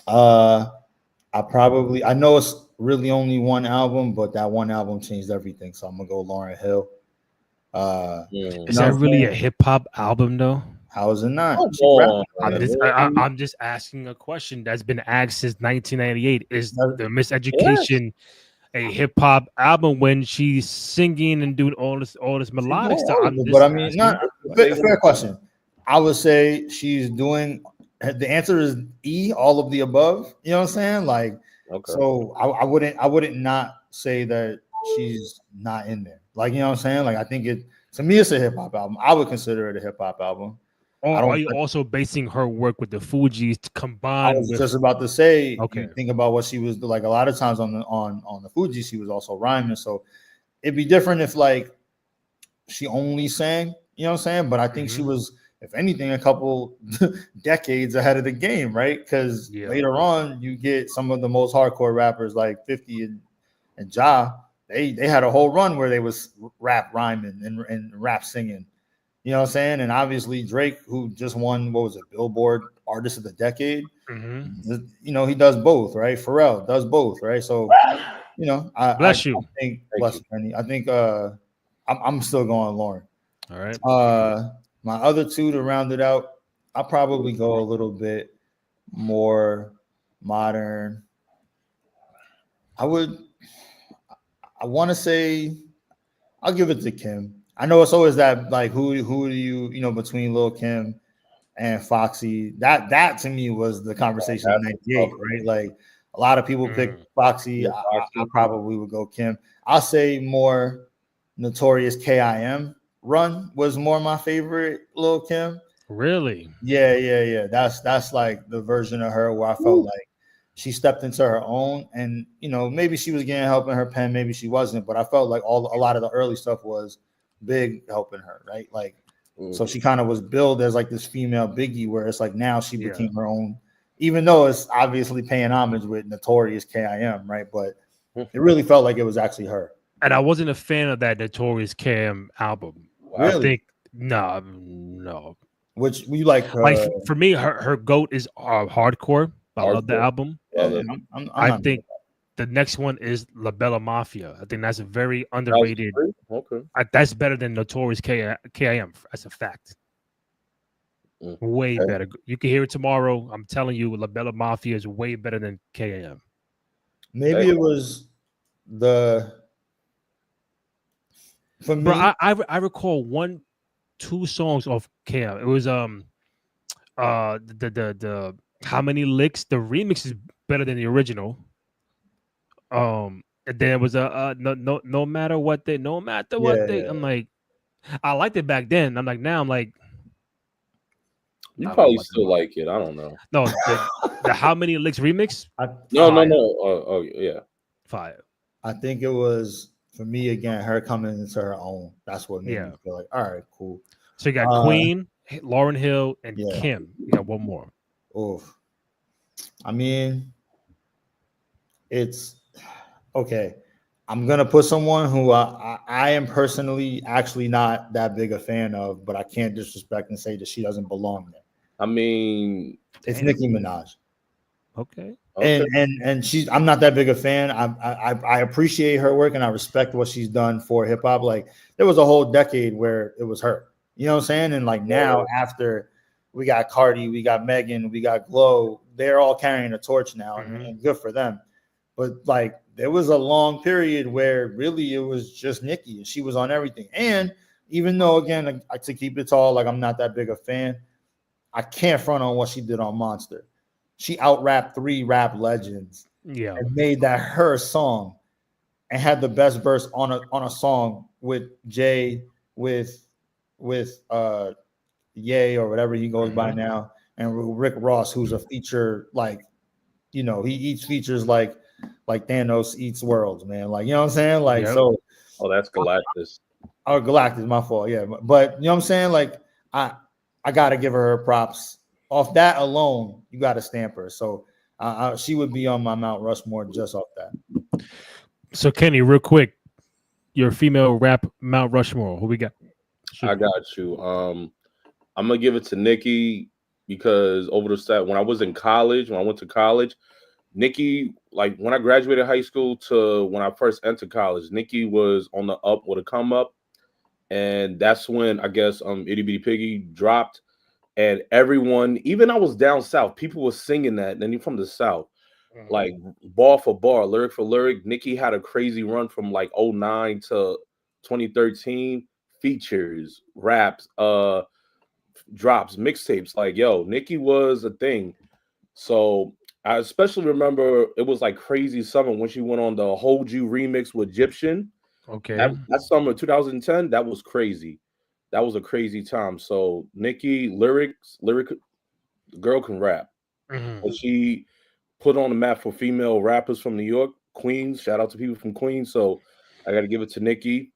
I know it's really only one album, but that one album changed everything. So I'm gonna go Lauryn Hill. Is that really a hip hop album though? How is it not? I'm just asking a question that's been asked since 1998. Is the Miseducation a hip hop album when she's singing and doing all this melodic stuff? But I mean, not fair question. I would say she's doing. The answer is E, all of the above. You know what I'm saying? Like, so I wouldn't not say that she's not in there. Like, you know what I'm saying? Like, I think to me, it's a hip hop album. I would consider it a hip hop album. Are you also basing her work with the Fugees combined? I was just about to say, you think about what she was like. A lot of times on the Fugees, she was also rhyming. So it'd be different if like she only sang. You know what I'm saying? But I think she was, if anything, a couple decades ahead of the game, right? Because later on, you get some of the most hardcore rappers like 50 and Ja. They had a whole run where they was rap rhyming and rap singing. You know what I'm saying? And obviously Drake, who just won, Billboard Artist of the Decade. He does both, right? Pharrell does both, right? So, bless you. I think I'm still going Lauren. All right. My other two to round it out, I'll probably go a little bit more modern. I want to say I'll give it to Kim. I know it's always that like who do you between Lil Kim and Foxy. That to me was the conversation in '98, right? Like a lot of people pick Foxy. Yeah, I probably would go Kim. I'll say more Notorious KIM run was more my favorite Lil Kim. Really? Yeah. That's like the version of her where I felt like she stepped into her own, and maybe she was getting help in her pen, maybe she wasn't, but I felt like a lot of the early stuff was big helping her, right? Like, so she kind of was billed as like this female Biggie, where it's like now she became her own, even though it's obviously paying homage with Notorious KIM, right? But it really felt like it was actually her. And I wasn't a fan of that Notorious KM album. Really? I think no. Which you like? Like for me, her goat is hardcore. I love the album. Yeah, I think the next one is La Bella Mafia. I think that's a very underrated. Okay, that's better than Notorious KIM. That's a fact. Way better. You can hear it tomorrow. I'm telling you, La Bella Mafia is way better than KIM. Maybe it was for me. Bro, I recall 2 songs of KIM. It was the How Many Licks. The remix is better than the original. And then it was no matter what they. I'm like, I liked it back then. I'm like, now I'm like, you probably still like it. I don't know. No, the How Many Licks remix. No. Oh yeah, fire. I think it was for me again. Her coming into her own. That's what made me feel like, all right, cool. So you got Queen, Lauryn Hill, and Kim. You got one more. Oof. I mean, it's okay. I'm gonna put someone who I am personally actually not that big a fan of, but I can't disrespect and say that she doesn't belong there. I mean, it's Nicki Minaj. Okay. And she's I'm not that big a fan. I appreciate her work and I respect what she's done for hip hop. Like there was a whole decade where it was her. You know what I'm saying? And like now after we got Cardi, we got Megan, we got Glow, they're all carrying a torch now, and good for them. But like there was a long period where really it was just Nicki and she was on everything. And even though again, to keep it tall, like I'm not that big a fan, I can't front on what she did on Monster. She out-rapped 3 rap legends, and made that her song, and had the best verse on a song with Jay, with Ye or whatever he goes by now, and Rick Ross, who's a feature like, he eats features like Thanos eats worlds, man. Like you know what I'm saying? Like so. Oh, that's Galactus. Oh, Galactus, my fault. Yeah, but you know what I'm saying? Like I gotta give her props. Off that alone, you got to stamp her. So she would be on my Mount Rushmore just off that. So Kenny, real quick, your female rap Mount Rushmore. Who we got? I got you. I'm gonna give it to Nicki because over the stat when I went to college, Nicki, like when I graduated high school to when I first entered college, Nicki was on the up with a come up, and that's when I guess Itty Bitty Piggy dropped. And everyone, even I was down south, people were singing that. And then you're from the south, like bar for bar, lyric for lyric. Nicki had a crazy run from like 2009 to 2013. Features, raps, drops, mixtapes. Like, yo, Nicki was a thing. So I especially remember it was like crazy summer when she went on the Hold You remix with Egyptian. Okay. That summer, 2010, that was crazy. That was a crazy time. So Nicki, lyric, the girl can rap. But she put on the map for female rappers from New York, Queens. Shout out to people from Queens. So I got to give it to Nicki.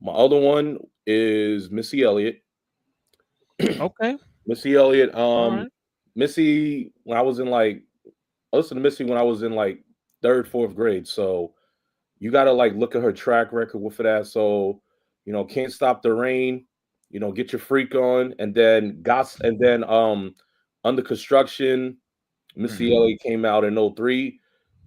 My other one is Missy Elliott. Okay. Missy Elliott. Right. Missy, when I was in I listened to Missy when I was in like 3rd, 4th grade. So you got to like look at her track record for that. So, Can't Stop the Rain. Get Your Freak On, and then Under Construction, Missy Elliott came out in 2003.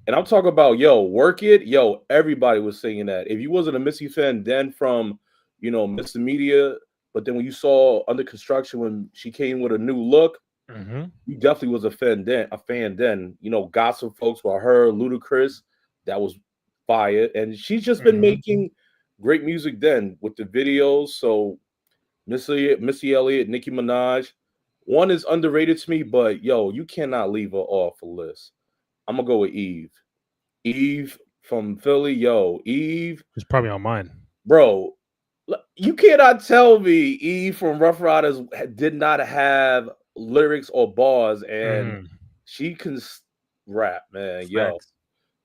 And I'm talking about, Work It. Everybody was singing that. If you wasn't a Missy fan then from, Mr. Media, But then when you saw Under Construction, when she came with a new look, you definitely was a fan then. You know, gossip folks were her, Ludacris, that was fire. And she's just been making great music then with the videos. So Missy Elliott, Nicki Minaj, one is underrated to me, but yo, you cannot leave her off the list. I'm gonna go with Eve. Eve from Philly, yo, Eve. It's probably on mine. Bro, you cannot tell me Eve from Rough Riders did not have lyrics or bars, and she can rap, man. Yo,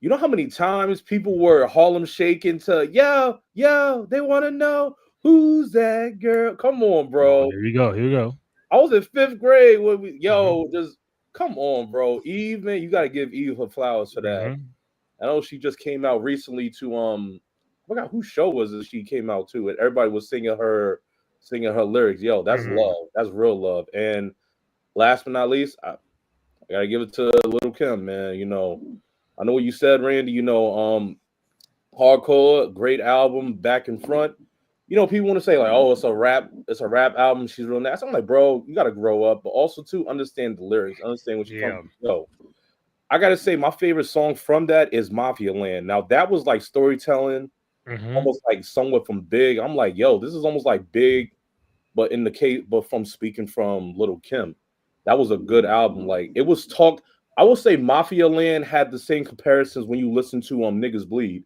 you know how many times people were Harlem shaking to yo, they want to know who's that girl? Come on, bro. Oh, here we go. I was in 5th grade when we just come on, bro. Eve, man, you gotta give Eve her flowers for that. I know she just came out recently to I forgot whose show was it she came out to, and everybody was singing her lyrics. Yo, that's love. That's real love. And last but not least, I gotta give it to Little Kim, man. You know, I know what you said, Randy. You know, Hardcore, great album, back and front. You know, people want to say like, oh, it's a rap album. She's real nice. I'm like, bro, you gotta grow up, but also to understand the lyrics, understand what you come. So I gotta say, my favorite song from that is Mafia Land. Now that was like storytelling, almost like somewhat from Big. I'm like, yo, this is almost like Big, but in the case, but from speaking from Little Kim. That was a good album. Like it was talked. I would say Mafia Land had the same comparisons when you listen to Niggas Bleed.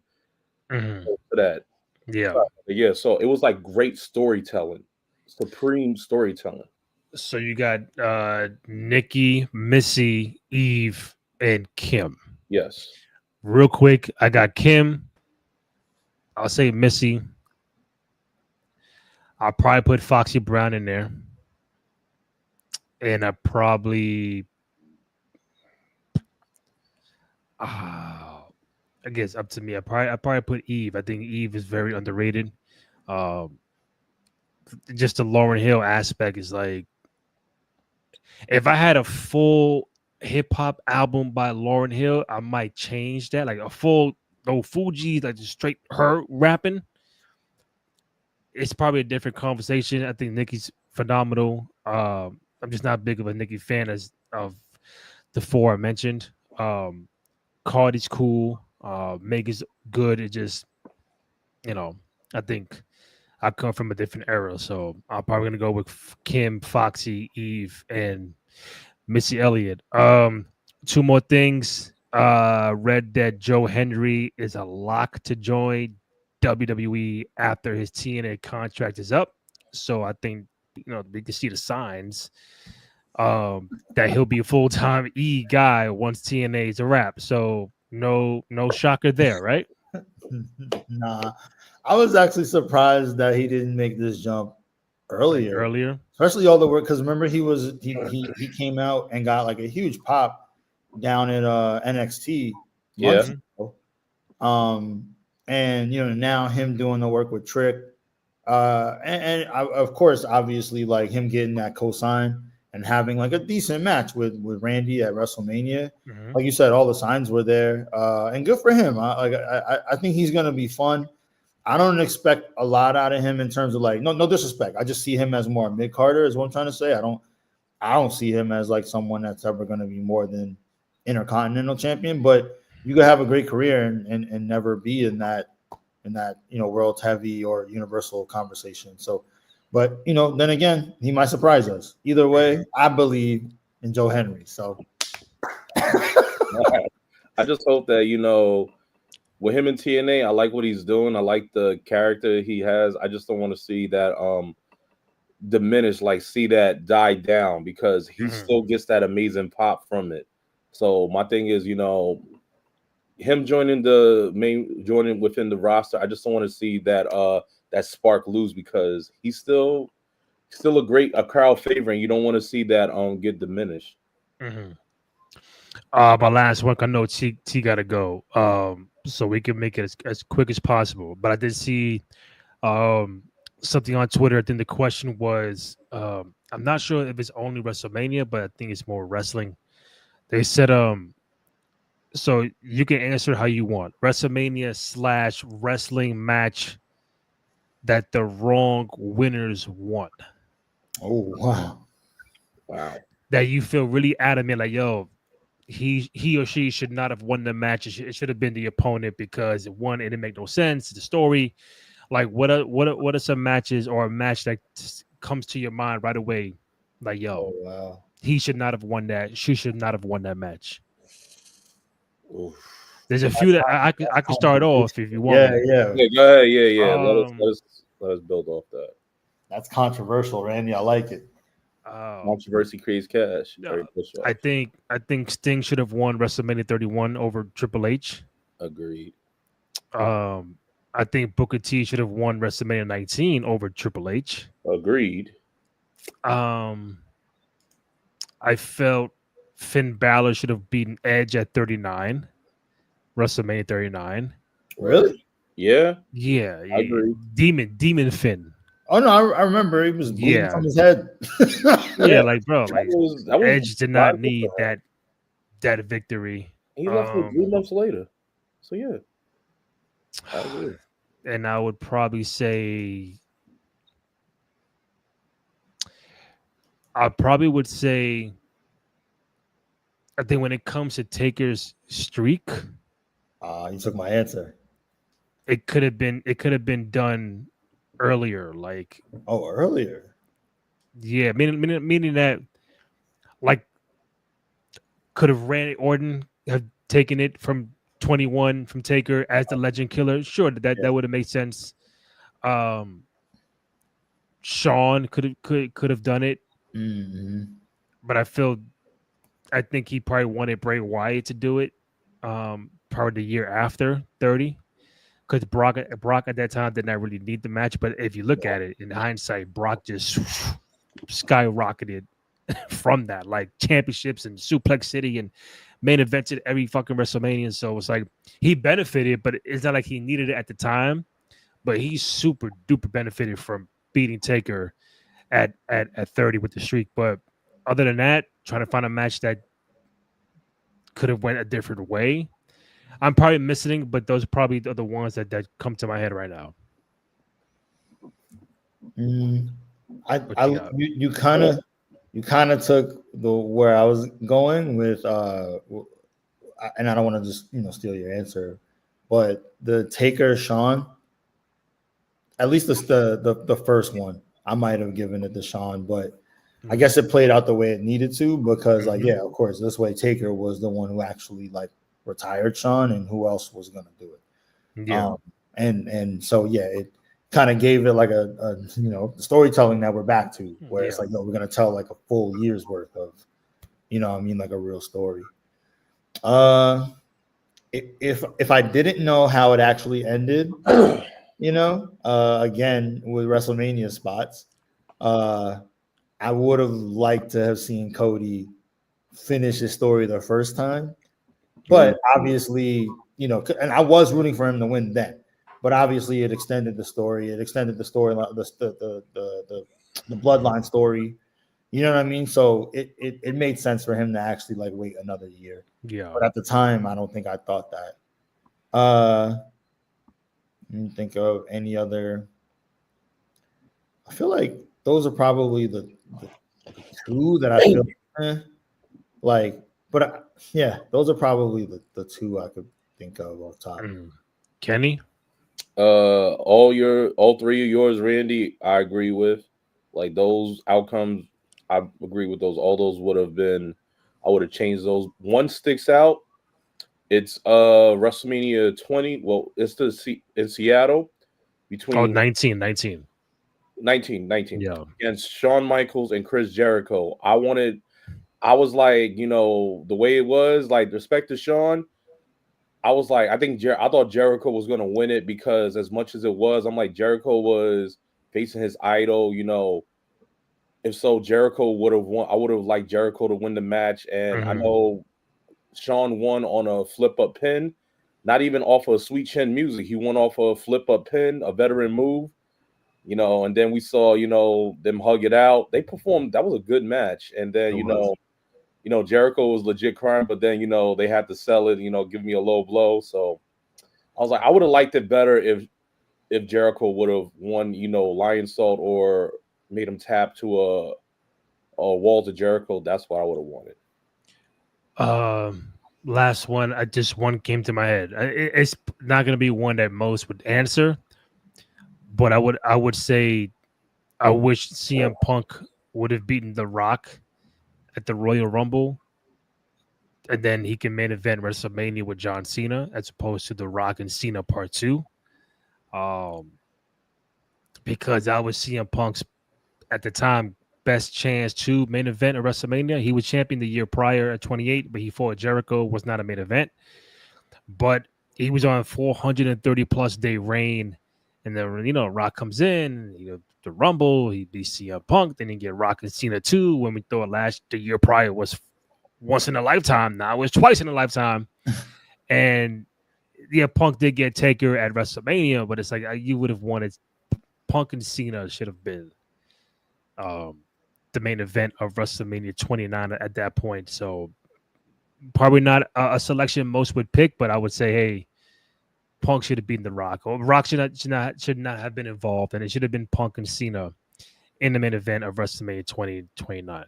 For that. Yeah. So it was like great storytelling, supreme storytelling. So you got Nikki, Missy, Eve, and Kim. Yes. Real quick, I got Kim. I'll say Missy. I'll probably put Foxy Brown in there. And I probably I guess up to me. I probably put Eve. I think Eve is very underrated. Just the Lauryn Hill aspect is like, if I had a full hip hop album by Lauryn Hill, I might change that. Like a full no Fuji, like just straight her rapping. It's probably a different conversation. I think Nicki's phenomenal. I'm just not big of a Nicki fan as of the four I mentioned. Cardi's cool. Meg is good. It just, you know, I think I come from a different era, so I'm probably gonna go with Kim, Foxy, Eve, and Missy Elliott. Two more things. Read that Joe Henry is a lock to join WWE after his TNA contract is up. So I think, you know, we can see the signs that he'll be a full-time E guy once TNA is a wrap. So no shocker there, right? Nah. I was actually surprised that he didn't make this jump earlier. Especially all the work, because remember he came out and got like a huge pop down at NXT months ago. And you know, now him doing the work with Trick, and of course, obviously, like him getting that cosign and having like a decent match with Randy at WrestleMania. Like you said, all the signs were there, and good for him. I think he's gonna be fun. I don't expect a lot out of him in terms of like no disrespect. I just see him as more mid-carder, is what I'm trying to say. I don't see him as like someone that's ever going to be more than Intercontinental Champion. But you could have a great career and never be in that you know, world's heavy or universal conversation. So, but you know, then again, he might surprise us. Either way, I believe in Joe Henry. So I just hope that, you know, with him in TNA, I like what he's doing. I like the character he has. I just don't want to see that diminish, like see that die down, because he still gets that amazing pop from it. So my thing is, you know, him joining within the roster, I just don't want to see that that spark lose, because he's still a crowd favorite. You don't want to see that get diminished. My last one, I know T gotta go. So we can make it as quick as possible. But I did see something on Twitter. I think the question was, I'm not sure if it's only WrestleMania, but I think it's more wrestling. They said, so you can answer how you want. WrestleMania / wrestling match that the wrong winners won. Oh wow. That you feel really adamant, like, yo, he or she should not have won the match. It should have been the opponent because one, it didn't make no sense. The story, like, what are some matches or a match that comes to your mind right away? Like, yo, wow. he should not have won that. She should not have won that match. Oof. There's a few that I could start off if you want. Yeah. Go ahead. Yeah. Let us build off that. That's controversial, Randy. I like it. Controversy creates cash. I think Sting should have won WrestleMania 31 over Triple H. Agreed. I think Booker T should have won WrestleMania 19 over Triple H. Agreed. I felt Finn Balor should have beaten Edge at 39. WrestleMania 39. Really? Yeah. Yeah. I agree. Demon Finn. Oh no, I remember he was bleeding from his head. Yeah, like, bro, like that was Edge did not need that victory. He left it 3 months later. So yeah. I agree. And I would probably say I think when it comes to Taker's streak, you took my answer. It could have been done earlier, like earlier. Yeah, meaning that, like, could have Randy Orton have taken it from 21 from Taker as the Legend Killer? Sure, that would have made sense. Shawn could have done it, but I think he probably wanted Bray Wyatt to do it, probably the year after 30. Because Brock at that time did not really need the match, but if you look at it in hindsight, Brock just skyrocketed from that, like championships and Suplex City and main events at every fucking WrestleMania. So it's like he benefited, but it's not like he needed it at the time. But he super duper benefited from beating Taker at 30 with the streak. But other than that, trying to find a match that could have went a different way, I'm probably missing, but those are probably the ones that come to my head right now. You kind of took where I was going with, and I don't want to just steal your answer, but the Taker Shawn, at least the first one, I might have given it to Shawn, but I guess it played out the way it needed to because, of course, this way Taker was the one who actually retired Shawn, and who else was going to do it? Yeah, and so it kind of gave it like a storytelling that we're back to, where it's like, no, we're going to tell like a full year's worth of, like a real story. If I didn't know how it actually ended, again with WrestleMania spots, I would have liked to have seen Cody finish his story the first time. But obviously, and I was rooting for him to win then. But obviously, it extended the story. It extended the story, the bloodline story. You know what I mean? So it made sense for him to actually wait another year. Yeah. But at the time, I don't think I thought that. Let me think of any other. I feel like those are probably the two that I feel like. But those are probably the two I could think of off top. Kenny? All three of yours, Randy, I agree with. Like those outcomes, I agree with those. All those would have been, I would have changed those. One sticks out. It's WrestleMania 20. Well, it's in Seattle between 19. Yeah. Against Shawn Michaels and Chris Jericho. I was like, the way it was, like, respect to Shawn, I was like, I thought Jericho was going to win it because as much as it was, I'm like, Jericho was facing his idol, if so, Jericho would have won. I would have liked Jericho to win the match. And I know Shawn won on a flip-up pin, not even off of Sweet Chin music. He won off a flip-up pin, a veteran move, and then we saw, them hug it out. They performed. That was a good match. And then, Jericho was legit crying, but then, they had to sell it, give me a low blow. So I was like, I would have liked it better if if Jericho would have won, Lion Salt or made him tap to a Walls of Jericho, that's what I would have wanted. Last one, one came to my head. It's not going to be one that most would answer, but I would say I wish CM Punk would have beaten The Rock at the Royal Rumble, and then he can main event WrestleMania with John Cena as opposed to The Rock and Cena Part 2. Because that was CM Punk's, at the time, best chance to main event at WrestleMania. He was champion the year prior at 28, but he fought Jericho, was not a main event. But he was on a 430-plus day reign. And then, Rock comes in, the Rumble, he beats CM Punk, then he get Rock and Cena too. When we thought the year prior was once in a lifetime, now it's twice in a lifetime. And yeah, Punk did get Taker at WrestleMania, but it's like you would have wanted Punk and Cena should have been the main event of WrestleMania 29 at that point. So probably not a selection most would pick, but I would say, hey, Punk should have beaten The Rock. Or Rock should not have been involved, and it should have been Punk and Cena in the main event of WrestleMania 2029.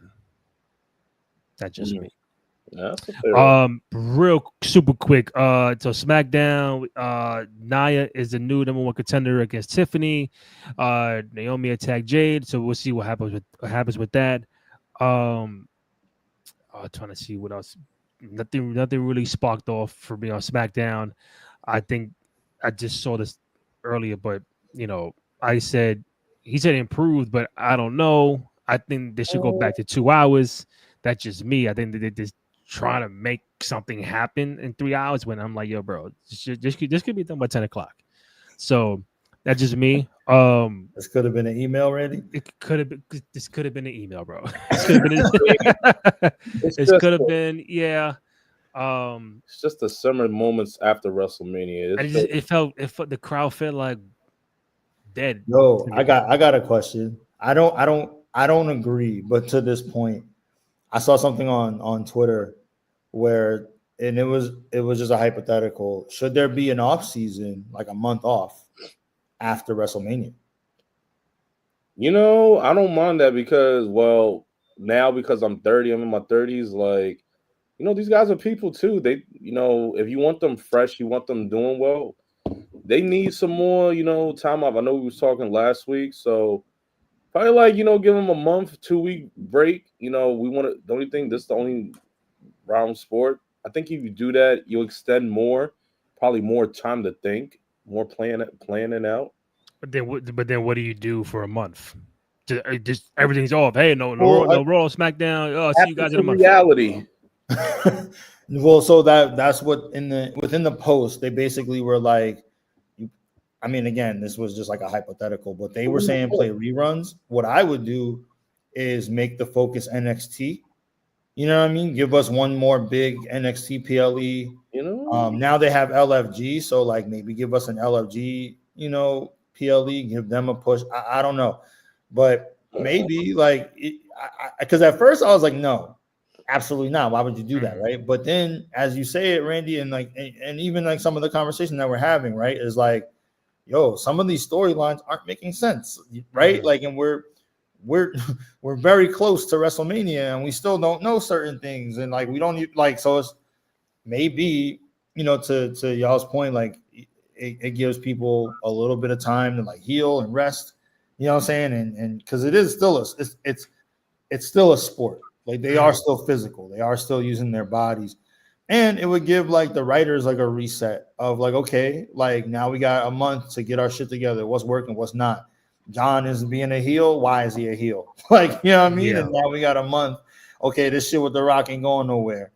That's just me. Real super quick. So SmackDown, Nia is the new number 1 contender against Tiffany. Naomi attacked Jade, so we'll see what happens with that. Trying to see what else. Nothing really sparked off for me on SmackDown. I think I just saw this earlier, but he said improved, but I don't know. I think they should go back to 2 hours. That's just me. I think that they're just trying to make something happen in 3 hours when I'm like, yo, bro, this could be done by 10 o'clock. So that's just me. This could have been an email, Randy. This could have been an email, bro. This could have been, yeah. It's just the summer moments after WrestleMania. It felt the crowd felt like dead. No, I got a question. I don't agree, but to this point, I saw something on Twitter where, and it was just a hypothetical. Should there be an off season, like a month off after WrestleMania? I don't mind that because I'm 30, I'm in my 30s. Like, these guys are people too. They, if you want them fresh, you want them doing well, they need some more, time off. I know we was talking last week, so probably give them a month, 2-week break. We want to. The only thing, this is the only round sport. I think if you do that, you'll extend probably more time to think, more planning out. But then what do you do for a month? Just everything's off. Hey, no Raw, SmackDown. Oh, see you guys in a month. Reality. Well, so that's what within the post they basically were like. I mean, again, this was just like a hypothetical, but they were saying play reruns. What I would do is make the focus NXT. You know what I mean? Give us one more big NXT PLE. Now they have LFG, so like maybe give us an LFG, PLE, give them a push. I don't know, but maybe because at first I was like, no, absolutely not. Why would you do that, right? But then as you say it, Randy, and even like some of the conversation that we're having, right, is like, yo, some of these storylines aren't making sense, right? Like, and we're very close to WrestleMania, and we still don't know certain things, and like we don't so it's maybe to y'all's point, like it gives people a little bit of time to like heal and rest. You know what I'm saying? And because it is still it's still a sport. Like they are still physical, they are still using their bodies. And it would give like the writers like a reset of like, okay, like now we got a month to get our shit together. What's working, what's not. John is being a heel. Why is he a heel? Like, you know what I mean? Yeah. And now we got a month. Okay, this shit with The Rock ain't going nowhere.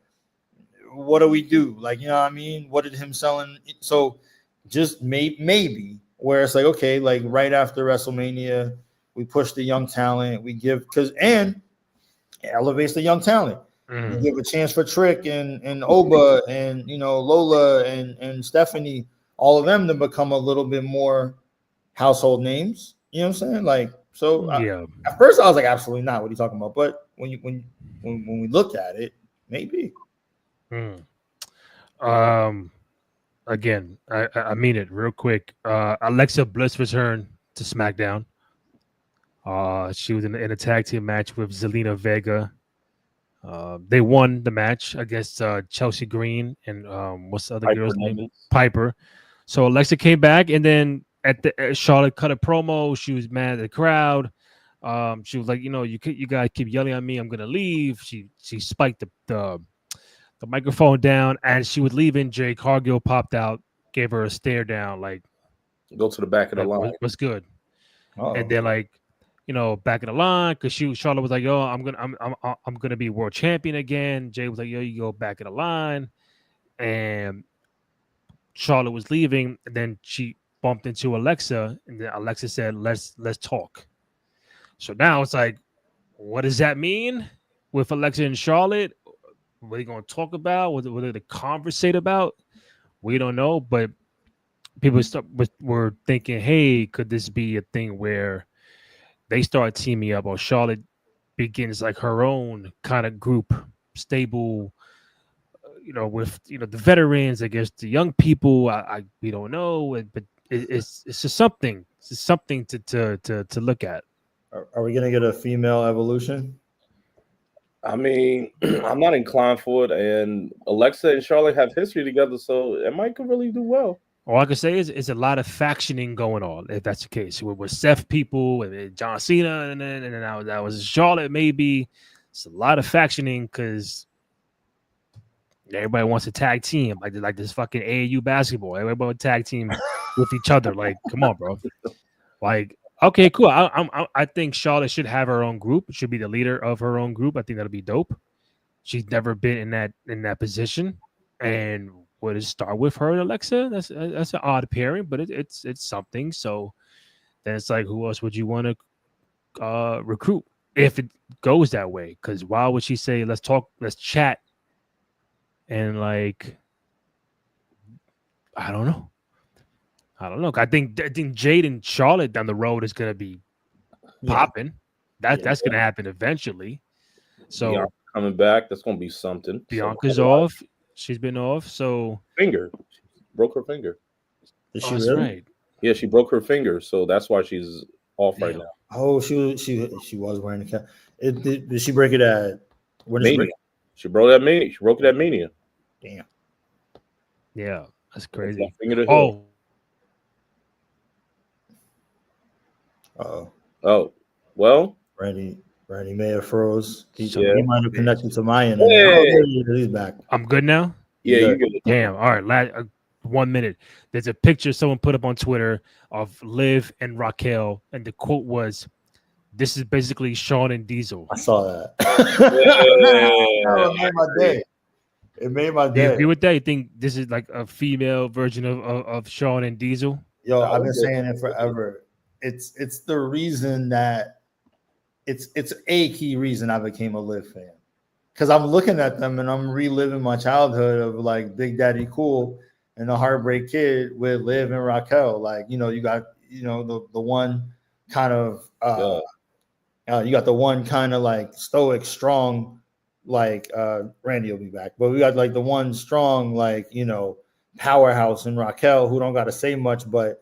What do we do? Like, you know what I mean? What did him selling? So just maybe where it's like, okay, like right after WrestleMania, we push the young talent. We give and it elevates the young talent. You give a chance for Trick and Oba and Lola and Stephanie, all of them to become a little bit more household names. You know what I'm saying? Like, so yeah. At first I was like, absolutely not. What are you talking about? But when we look at it, maybe. Another again, I mean it real quick. Alexa Bliss returned to SmackDown. She was in a tag team match with Zelina Vega. They won the match against Chelsea Green and what's the other Piper girl's name? Nichols. Piper. So Alexa came back, and then at the Charlotte cut a promo. She was mad at the crowd. She was like, you guys keep yelling at me. I'm gonna leave. She spiked the microphone down, and she was leaving. Jay Cargill popped out, gave her a stare down, like, Go to the back of the line. What's good? Uh-oh. And then back in the line, because Charlotte was like, yo, I'm gonna be world champion again. Jay was like, yo, you go back in the line, and Charlotte was leaving, and then she bumped into Alexa, and then Alexa said, let's talk. So now it's like, what does that mean with Alexa and Charlotte? What are they going to talk about? What are they going to conversate about? We don't know, but people were thinking, hey, could this be a thing where they start teaming up, or Charlotte begins like her own kind of group, stable, with the veterans against the young people? We don't know, but it's just something. It's something to look at. Are we gonna get a female evolution? I mean, I'm not inclined for it, and Alexa and Charlotte have history together, so it might could really do well. All I can say is it's a lot of factioning going on, if that's the case. With Seth people and John Cena, and then that was Charlotte, maybe. It's a lot of factioning because everybody wants a tag team, like this fucking AAU basketball. Everybody wants tag team with each other. Like, come on, bro. Like, okay, cool. I think Charlotte should have her own group. Should be the leader of her own group. I think that'll be dope. She's never been in that position, and would it start with her and Alexa? That's an odd pairing, but it's something. So then it's like, who else would you want to recruit if it goes that way? Because why would she say, let's talk, let's chat, and like, I don't know. I think Jade and Charlotte down the road is gonna be popping. That's gonna happen eventually. So Bianca coming back, that's gonna be something. Bianca's off. She's been off. So she broke her finger. Did she that's really? right. Yeah, she broke her finger, so that's why she's off right now. Oh, she was wearing the cap. Did she break it at Mania? She broke that Mania. She broke it at Mania. Damn. Yeah, that's crazy. Oh. Well, Randy may have froze. He might have connected to my internet. Hey. He's back. I'm good now. Yeah, you good. Damn. All right. 1 minute. There's a picture someone put up on Twitter of Liv and Raquel, and the quote was, "This is basically Shawn and Diesel." I saw that. It made my day. It made my day. Do you agree with that? You think this is like a female version of Shawn and Diesel? Yo, I've been saying it forever. It's the reason that it's a key reason I became a Liv fan, because I'm looking at them and I'm reliving my childhood of like Big Daddy Cool and the Heartbreak Kid with Liv and Raquel. Like, you got the one kind of you got the one kind of like stoic, strong, like Randy will be back, but we got like the one strong, like, powerhouse in Raquel, who don't got to say much, but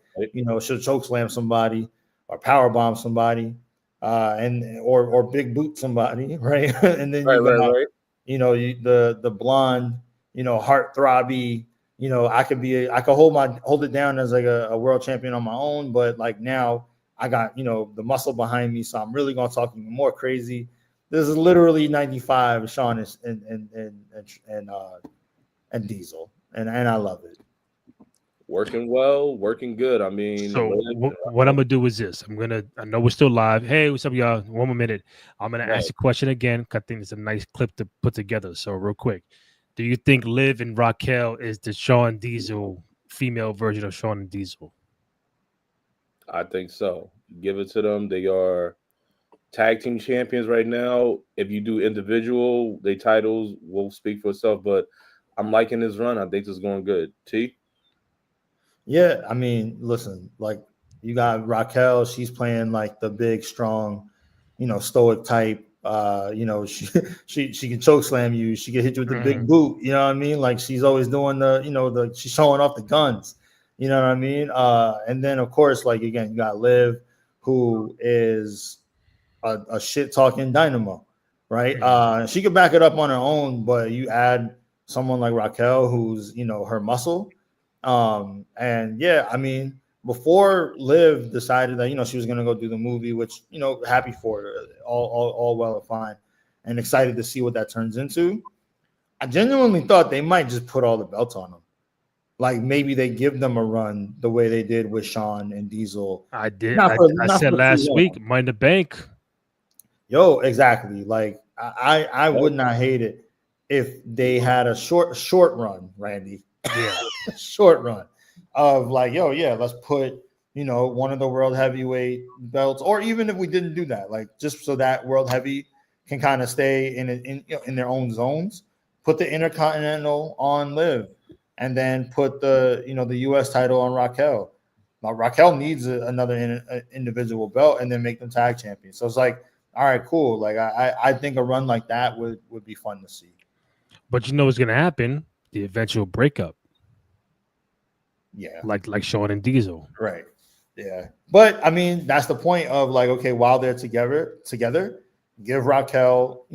should choke slam somebody or power bomb somebody, or big boot somebody, right? And then the blonde, heart throbby, I could hold it down as like a world champion on my own, but like now I got the muscle behind me, so I'm really gonna talk even more crazy. This is literally 95 Shawn and Diesel, and I love it. Working well, working good. I mean, so what I'm gonna do is this. I know we're still live. Hey, what's up, y'all? 1 more minute. I'm gonna ask the question again, because I think it's a nice clip to put together. So real quick, do you think Liv and Raquel is the Shawn Diesel female version of Shawn and Diesel? I think so. Give it to them. They are tag team champions right now. If you do individual, their titles will speak for itself. But I'm liking this run. I think this is going good. T? Yeah, I mean, listen, like, you got Raquel. She's playing like the big, strong, stoic type. You know, she can choke slam you. She can hit you with the big boot. You know what I mean? Like she's always doing she's showing off the guns. You know what I mean? And then of course, like again, you got Liv, who is a shit talking dynamo, right? She could back it up on her own, but you add someone like Raquel, who's her muscle. And yeah, I mean, before Liv decided that she was going to go do the movie, which happy for her, all well and fine, and excited to see what that turns into. I genuinely thought they might just put all the belts on them, like maybe they give them a run the way they did with Shawn and Diesel. I said last week, Money in the Bank. Yo, exactly. Like I would not hate it if they had a short run, Randy. Yeah, short run of like, yo, yeah, let's put one of the world heavyweight belts, or even if we didn't do that, like just so that world heavy can kind of stay in their own zones. Put the Intercontinental on Liv, and then put the the U.S. title on Raquel. Now Raquel needs another individual belt, and then make them tag champions. So it's like, all right, cool. Like I think a run like that would be fun to see. But you know what's gonna happen? The eventual breakup. Yeah, like Shawn and Diesel. Right. Yeah, but I mean that's the point of like, okay, while they're together, give Raquel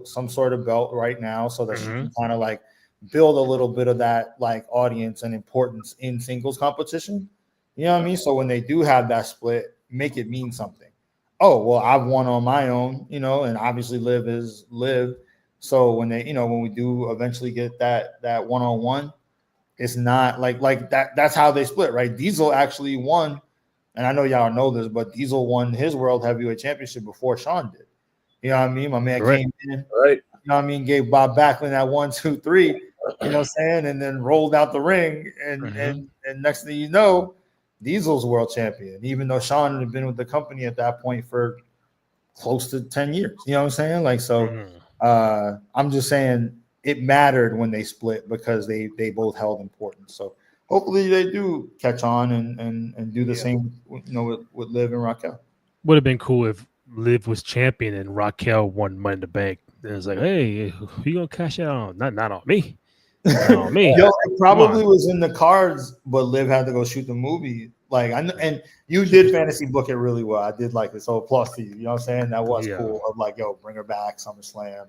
some sort of belt right now so that she can kind of like build a little bit of that like audience and importance in singles competition. You know what I mean? So when they do have that split, make it mean something. Oh, well, I've won on my own, and obviously Liv is Liv. So when they, when we do eventually get that one-on-one, it's not like that. That's how they split, right? Diesel actually won, and I know y'all know this, but Diesel won his World Heavyweight Championship before Shawn did. You know what I mean? My man came in, right? You know what I mean? Gave Bob Backlund that 1, 2, 3. You know what I'm saying? And then rolled out the ring, and next thing you know, Diesel's world champion, even though Shawn had been with the company at that point for close to 10 years. You know what I'm saying? Like, so I'm just saying it mattered when they split because they both held importance. So hopefully they do catch on and do the same, with Liv and Raquel. Would have been cool if Liv was champion and Raquel won Money in the Bank. And it's like, hey, who you gonna cash out on? Not on me. Not on me. Yo, it probably was in the cards, but Liv had to go shoot the movie. Like, and you did fantasy book it really well. I did like it. So applause to you. You know what I'm saying? That was cool. Of like, yo, bring her back, SummerSlam,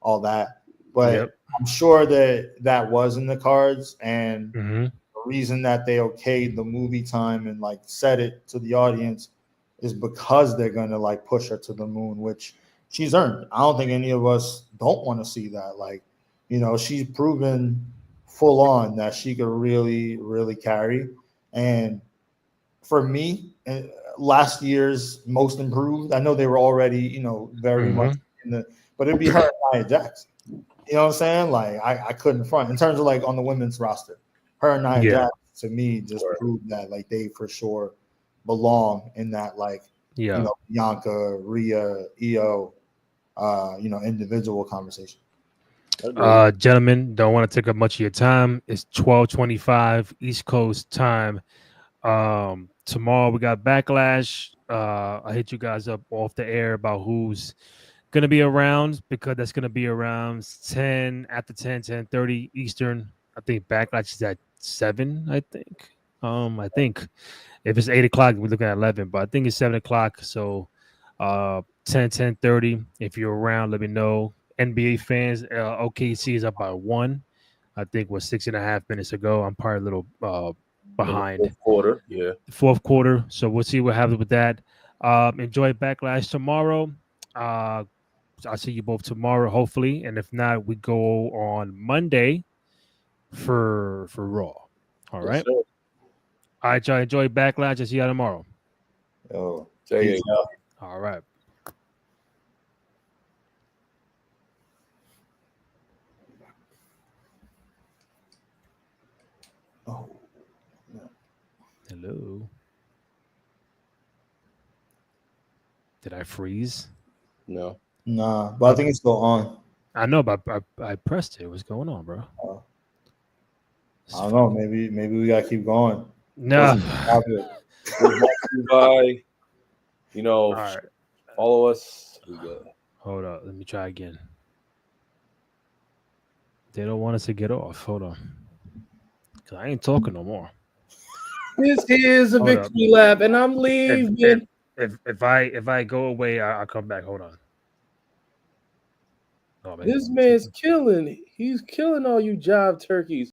all that. But I'm sure that was in the cards, and the reason that they okayed the movie time and like said it to the audience is because they're gonna like push her to the moon, which she's earned. I don't think any of us don't want to see that. Like, she's proven full on that she could really, really carry. And for me, last year's most improved, I know they were already, very much in the, but it'd be her and Nia Jax. You know what I'm saying? Like, I couldn't front in terms of like on the women's roster. Her and Nia Jax to me just proved that like they for sure belong in that like Bianca, Rhea, Io, individual conversation. Gentlemen, don't want to take up much of your time. It's 12:25 East Coast time. Tomorrow we got Backlash. I hit you guys up off the air about who's gonna be around, because that's gonna be around 10 after 10:30 Eastern. I think Backlash is at 7. I think if it's 8 o'clock, we're looking at 11, but I think it's 7 o'clock. So 10:30. If you're around, let me know. NBA fans, OKC is up by 1. I think was 6.5 minutes ago. I'm probably a little behind. Fourth quarter. So we'll see what happens with that. Enjoy Backlash tomorrow. I'll see you both tomorrow, hopefully. And if not, we go on Monday for Raw. All right. Sure. All right, y'all. Enjoy Backlash. I'll see y'all tomorrow. Oh, all right. Oh, no. Hello. Did I freeze? No. Nah, but I think it's still on. I know, but I pressed it. What's going on, bro? I don't know. Maybe we gotta keep going. No. Bye. Follow us. We good. Hold up. Let me try again. They don't want us to get off. Hold on. Cause I ain't talking no more. This is a victory lap, and I'm leaving. If I go away, I'll come back. Hold on. Oh, man. This man's killing. He's killing all you jive turkeys.